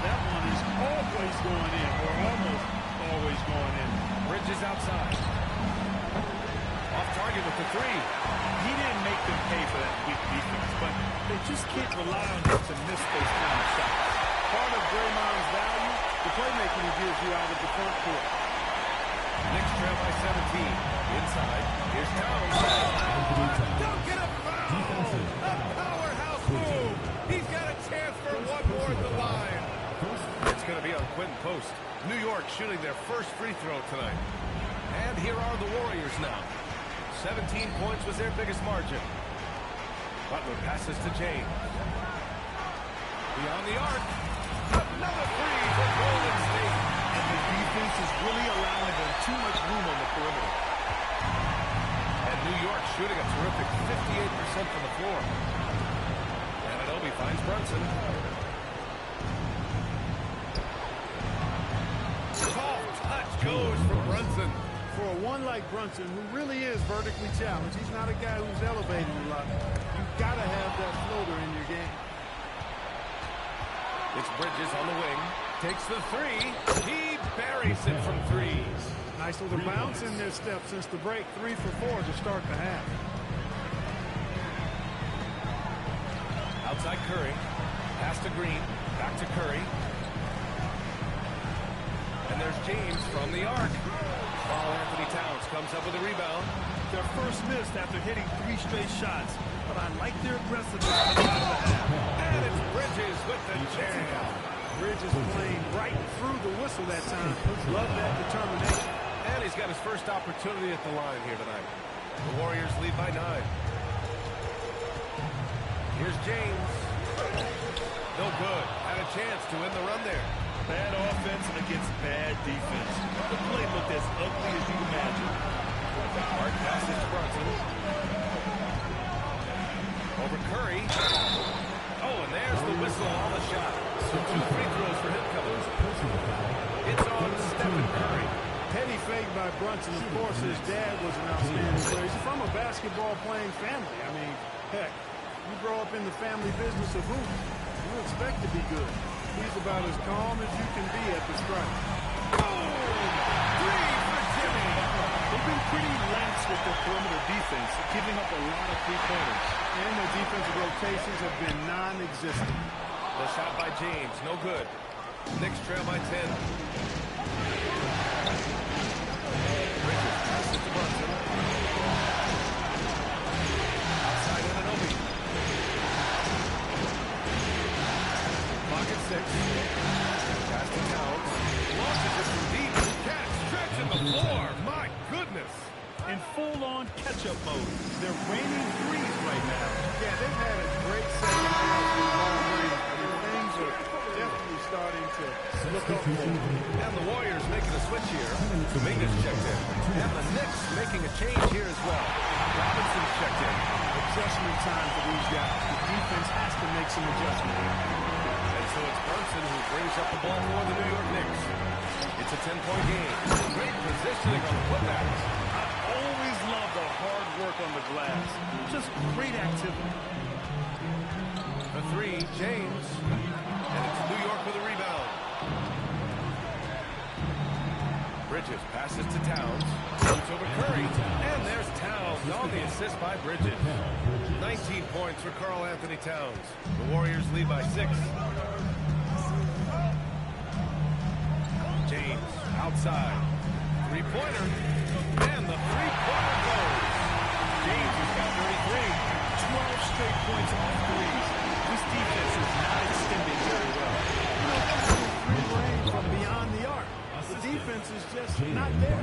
[SPEAKER 4] that one is always going in, or almost always going in.
[SPEAKER 12] Bridges outside. Off target with the three.
[SPEAKER 15] He didn't make them pay for that weak defense, but they just can't rely on him to miss those kind of shots.
[SPEAKER 4] Part of Draymond's value, the playmaking he gives you out of the front court.
[SPEAKER 12] Knicks trail by 17. Inside, here's Towns. Don't get a foul! A powerhouse move! He's got a chance for one more at the line. It's going to be on Quentin Post. New York shooting their first free throw tonight. And here are the Warriors now. 17 points was their biggest margin. Butler passes to James. Beyond the arc. Another three for Golden State.
[SPEAKER 15] And the defense is really allowing them too much room on the perimeter.
[SPEAKER 12] And New York shooting a terrific 58% from the floor. Anunoby finds Brunson. Soft touch goes for Brunson.
[SPEAKER 4] For a one like Brunson, who really is vertically challenged, he's not a guy who's elevating a lot. You've got to have that floater in your game.
[SPEAKER 12] It's Bridges on the wing. Takes the three. He buries it from three.
[SPEAKER 4] Nice little bounce in this step since the break. 3 for 4 to start the half.
[SPEAKER 12] Outside Curry. Pass to Green. Back to Curry. And there's James from the arc. While Anthony Towns comes up with a rebound.
[SPEAKER 15] Their first miss after hitting 3 straight shots. But I like their aggressiveness coming out of the half.
[SPEAKER 12] And it's Bridges with the jam.
[SPEAKER 4] Bridges playing right through the whistle that time. Love that determination.
[SPEAKER 12] And he's got his first opportunity at the line here tonight. The Warriors lead by 9. Here's James. No good. Had a chance to win the run there.
[SPEAKER 15] Bad offense against bad defense. The play looked as ugly as you imagine.
[SPEAKER 7] Hart passes to Brunson. Over Curry. Oh, and there's the whistle on the shot. So 2 free throws for him coming. It's on Stephen Curry.
[SPEAKER 4] Petty fake by Brunson. Of course, his dad was an outstanding player. He's from a basketball-playing family. I mean, heck, you grow up in the family business of hoops. You expect to be good. He's about as calm as you can be at the strike.
[SPEAKER 15] They've been pretty lax with their perimeter defense, giving up a lot of three-pointers.
[SPEAKER 4] And their defensive rotations have been non-existent.
[SPEAKER 7] The shot by James, no good. Knicks trail by 10. Bridges passes to Brunson. Outside Anunoby. Clock at 6. Pass to Towns. Launches it from deep. Catch, stretching the floor. My goodness.
[SPEAKER 15] In full-on catch-up mode. They're raining threes right now.
[SPEAKER 4] Yeah, they've had a great second half with ball raining. I mean, things are definitely starting to look up for them.
[SPEAKER 7] And the Warriors making a switch here. Kuminga's checked in. And the Knicks making a change here as well. Robinson's checked in.
[SPEAKER 4] Adjustment time for these guys. The defense has to make some adjustment.
[SPEAKER 7] And so it's Brunson who brings up the ball for the New York Knicks. It's a 10-point game. Great positioning on the putbacks.
[SPEAKER 15] Always love the hard work on the glass. Just great activity.
[SPEAKER 7] The 3, James. And it's New York with a rebound. Bridges passes to Towns. Comes over Curry. And there's Towns on the assist by Bridges. 19 points for Karl Anthony Towns. The Warriors lead by 6. James outside. Three-pointer. And the three-pointer goes. James has got 33.
[SPEAKER 15] 12 straight points off threes. This defense is not extending very well.
[SPEAKER 4] You know, free range from beyond the arc. The defense is just not there.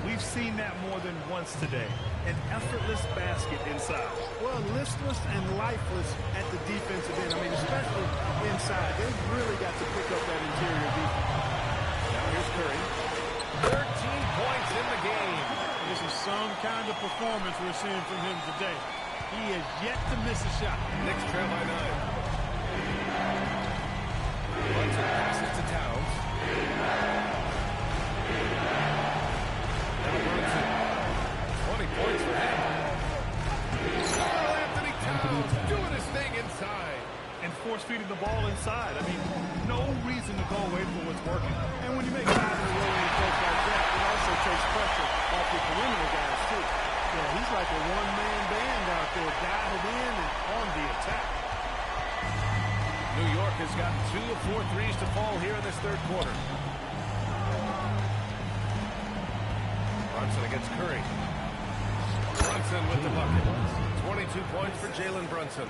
[SPEAKER 15] We've seen that more than once today. An effortless basket inside.
[SPEAKER 4] Well, listless and lifeless at the defensive end. I mean, especially inside. They've really got to pick up that interior defense.
[SPEAKER 7] Now here's Curry. 13 points in the game.
[SPEAKER 4] This is some kind of performance we're seeing from him today. He has yet to miss a shot.
[SPEAKER 7] Knicks trail by 9. Brunson passes to Towns. Now Brunson. 20 points for him. Karl Anthony Towns doing his thing inside.
[SPEAKER 15] And force-feeding the ball inside. I mean, no reason to go away from what's working.
[SPEAKER 4] And when you make 5 in a row in a place like that, it also takes pressure off your perimeter guys, too. Yeah, he's like a one-man band out there, dialed in and on the attack.
[SPEAKER 7] New York has got 2 of 4 threes to fall here in this third quarter. Brunson against Curry. Brunson with the bucket. 22 points for Jalen Brunson.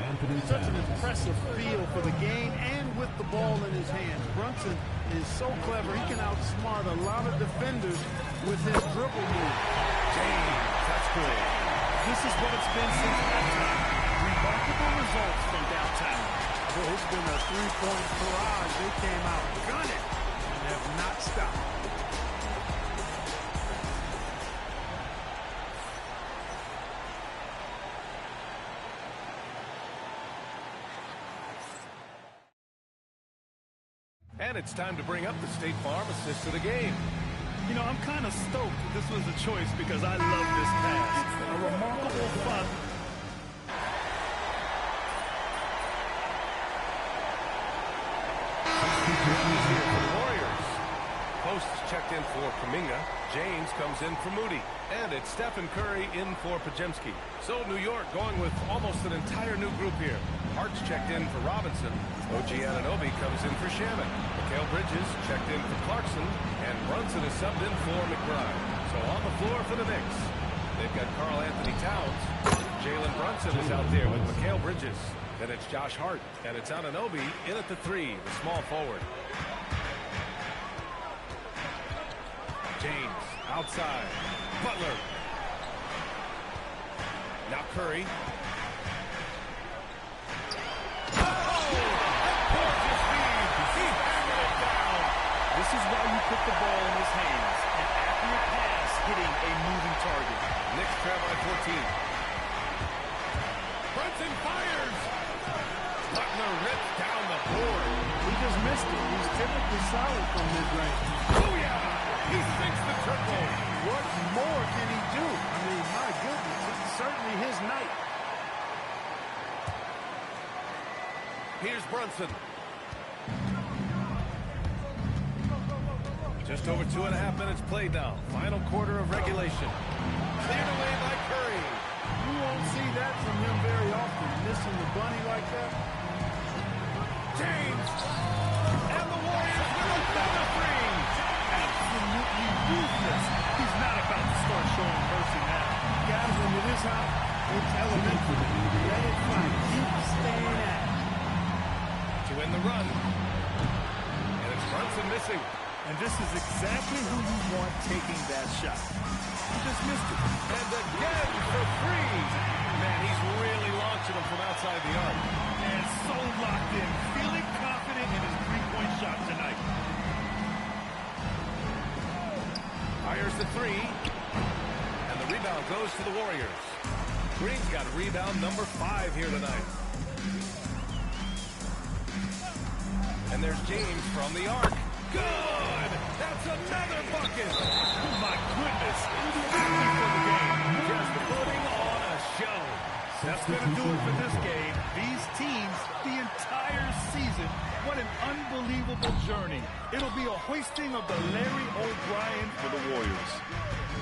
[SPEAKER 4] Such an impressive feel for the game and with the ball in his hands. Brunson is so clever. He can outsmart a lot of defenders with his dribble move.
[SPEAKER 7] James, that's good.
[SPEAKER 15] This is what it's been since halftime. Remarkable results from downtown.
[SPEAKER 4] Well, it's been a three-point barrage. They came out gunning and have not stopped.
[SPEAKER 7] And it's time to bring up the State Farm assist of the game.
[SPEAKER 15] You know, I'm kind of stoked this was a choice because I love this pass. A remarkable fun.
[SPEAKER 7] Warriors. Posts checked in for Kuminga. James comes in for Moody. And it's Stephen Curry in for Podziemski. So New York going with almost an entire new group here. Hart's checked in for Robinson. OG Anunoby comes in for Shaman. Mikal Bridges checked in for Clarkson. And Brunson is subbed in for McBride. So on the floor for the Knicks, they've got Karl Anthony Towns. Jalen Brunson is out there with Mikal Bridges. Then it's Josh Hart. And it's Anunoby in at the 3, the small forward. James outside. Butler. Now Curry.
[SPEAKER 15] This is why you put the ball in his hands. An accurate pass hitting a moving target.
[SPEAKER 4] just missed it. He's typically solid from mid-range.
[SPEAKER 12] Booyah! He sinks the triple.
[SPEAKER 4] What more can he do? I mean, my goodness, it's certainly his night.
[SPEAKER 12] Here's Brunson. Just over 2.5 minutes played now. Final quarter of regulation. Cleared away by Curry.
[SPEAKER 4] You won't see that from him very often, missing the bunny like that.
[SPEAKER 12] James! And the Warriors with another three!
[SPEAKER 15] Absolutely ruthless. He's not about to start showing mercy now.
[SPEAKER 4] Guys, when it is hot, it's elementary. Let it fly. Keep staying at it.
[SPEAKER 12] To win the run. And it's Brunson missing.
[SPEAKER 15] And this is exactly who you want taking that shot. He just missed it.
[SPEAKER 12] And again for three. Man, he's really launching them from outside the arc.
[SPEAKER 15] And so locked in, feeling confident in his three-point shot tonight.
[SPEAKER 12] Fires the three. And the rebound goes to the Warriors. Green's got rebound number 5 here tonight. And there's James from the arc. Good! That's another bucket!
[SPEAKER 15] Oh, my goodness. 50 for the game.
[SPEAKER 12] Just putting on a show.
[SPEAKER 15] That's going to do it for this game. These teams, the entire season, what an unbelievable journey. It'll be a hoisting of the Larry O'Brien for the Warriors.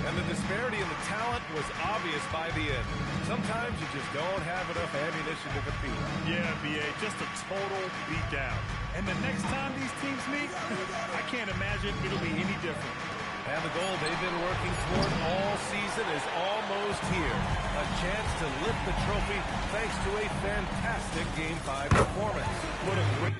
[SPEAKER 12] And the disparity in the talent was obvious by the end. Sometimes you just don't have enough ammunition to compete.
[SPEAKER 15] Yeah, B.A., just a total beatdown. And the next time these teams meet, I can't imagine it'll be any different.
[SPEAKER 12] And the goal they've been working toward all season is almost here. A chance to lift the trophy thanks to a fantastic Game 5 performance.
[SPEAKER 15] What a great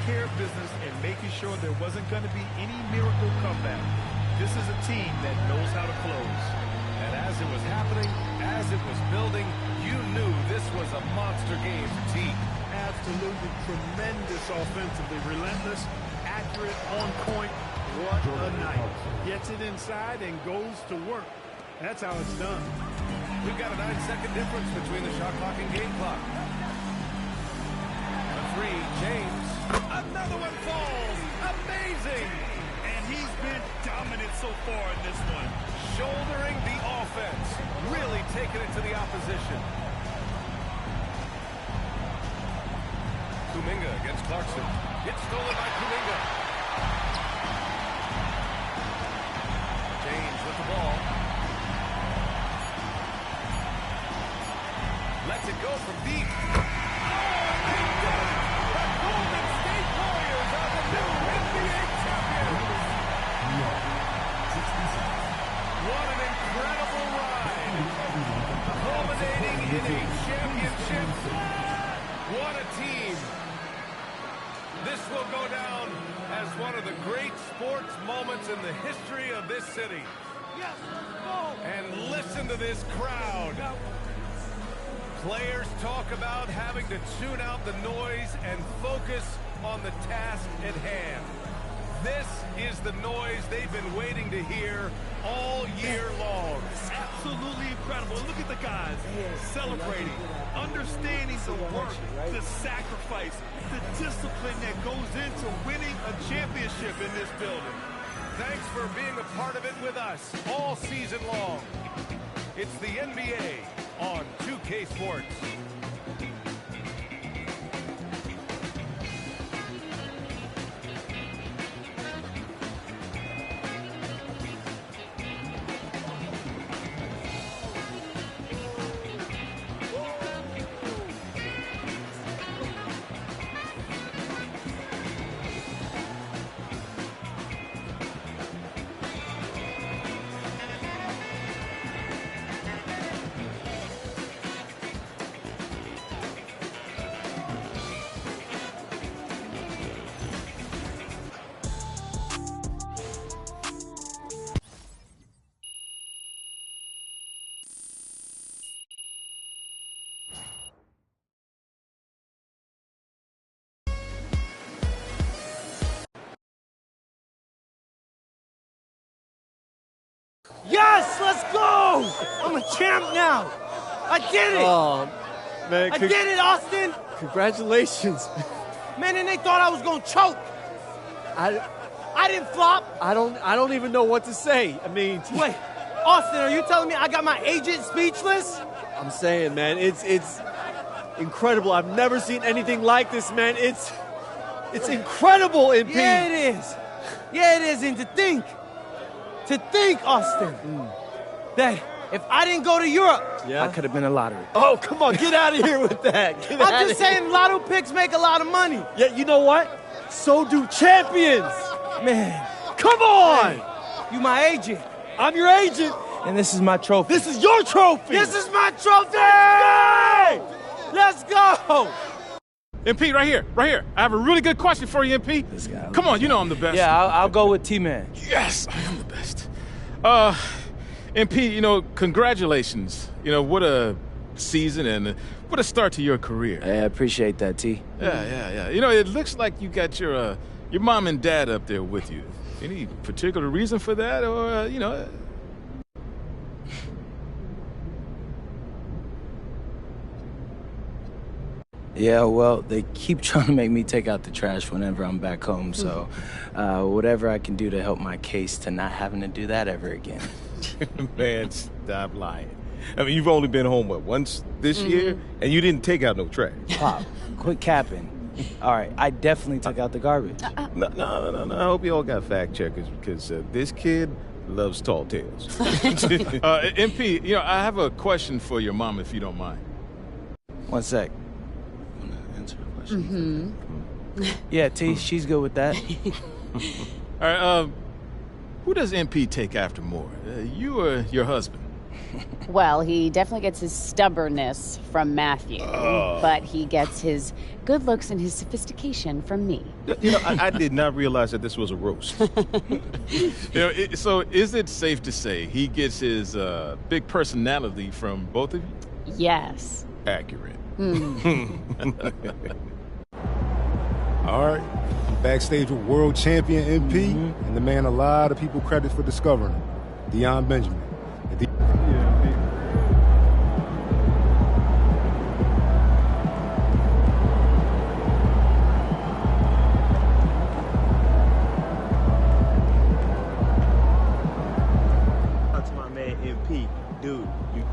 [SPEAKER 15] care of business and making sure there wasn't going to be any miracle comeback. This is a team that knows how to close. And as it was happening, as it was building, you knew this was a monster game for Teague.
[SPEAKER 4] Absolutely tremendous offensively. Relentless, accurate, on point. What a night. Gets it inside and goes to work. That's how it's done.
[SPEAKER 7] We've got a 9-second difference between the shot clock and game clock. A three, James. Another one falls. Amazing.
[SPEAKER 15] And he's been dominant so far in this one.
[SPEAKER 7] Shouldering the offense. Really taking it to the opposition. Kuminga against Clarkson. It's stolen by Kuminga. James with the ball. Lets it go from deep. Oh, they did it! The Golden State Warriors are the new NBA champions! What an incredible ride! Culminating in a championship. What a team! This will go down as one of the great sports moments in the history of this city. Yes, go! And listen to this crowd. Players talk about having to tune out the noise and focus on the task at hand. This is the noise they've been waiting to hear all year long.
[SPEAKER 15] Absolutely incredible. Look at the guys celebrating, understanding the work, the sacrifice, the discipline that goes into winning a championship in this building.
[SPEAKER 7] Thanks for being a part of it with us all season long. It's the NBA on 2K Sports.
[SPEAKER 10] Yes, let's go! I'm a champ now. I did it.
[SPEAKER 11] Oh, man.
[SPEAKER 10] I did it, Austin.
[SPEAKER 11] Congratulations.
[SPEAKER 10] Man, and they thought I was going to choke. I didn't flop.
[SPEAKER 11] I don't even know what to say. I mean,
[SPEAKER 10] wait, Austin, are you telling me I got my agent speechless?
[SPEAKER 11] I'm saying, man, it's incredible. I've never seen anything like this, man. It's incredible, MP.
[SPEAKER 10] Yeah, it is. Yeah, it is. And to think, Austin, that if I didn't go to Europe, I could have been a lottery.
[SPEAKER 11] Oh, come on, get out of here with that.
[SPEAKER 10] I'm just saying, lotto picks make a lot of money.
[SPEAKER 11] Yeah, you know what? So do champions.
[SPEAKER 10] Man,
[SPEAKER 11] come on.
[SPEAKER 10] Hey, you my agent.
[SPEAKER 11] I'm your agent.
[SPEAKER 10] And this is my trophy.
[SPEAKER 11] This is your trophy.
[SPEAKER 10] This is my trophy. Let's go.
[SPEAKER 14] MP, right here. I have a really good question for you, MP.
[SPEAKER 10] This guy.
[SPEAKER 14] Come on, you know I'm the best.
[SPEAKER 10] Yeah, I'll go with T-Man.
[SPEAKER 14] Yes, I am the best. MP, congratulations. What a season and what a start to your career.
[SPEAKER 10] Hey, I appreciate that, T.
[SPEAKER 14] Yeah. It looks like you got your mom and dad up there with you. Any particular reason for that, or
[SPEAKER 10] Yeah, well, they keep trying to make me take out the trash whenever I'm back home, so whatever I can do to help my case to not having to do that ever again.
[SPEAKER 23] Man, stop lying. I mean, you've only been home, once this year? And you didn't take out no trash.
[SPEAKER 10] Pop, quit capping. All right, I definitely took out the garbage.
[SPEAKER 23] No. I hope you all got fact checkers because this kid loves tall tales.
[SPEAKER 14] MP, I have a question for your mom, if you don't mind.
[SPEAKER 10] One sec. Yeah, T, she's good with that.
[SPEAKER 14] All right, who does MP take after more, you or your husband?
[SPEAKER 6] Well, he definitely gets his stubbornness from Matthew, but he gets his good looks and his sophistication from me.
[SPEAKER 23] You know, I did not realize that this was a roast.
[SPEAKER 14] So is it safe to say he gets his big personality from both of you?
[SPEAKER 6] Yes.
[SPEAKER 23] Accurate.
[SPEAKER 13] All right. Backstage with world champion MP and the man a lot of people credit for discovering him, Deion Benjamin.
[SPEAKER 11] That's my man MP. Dude, you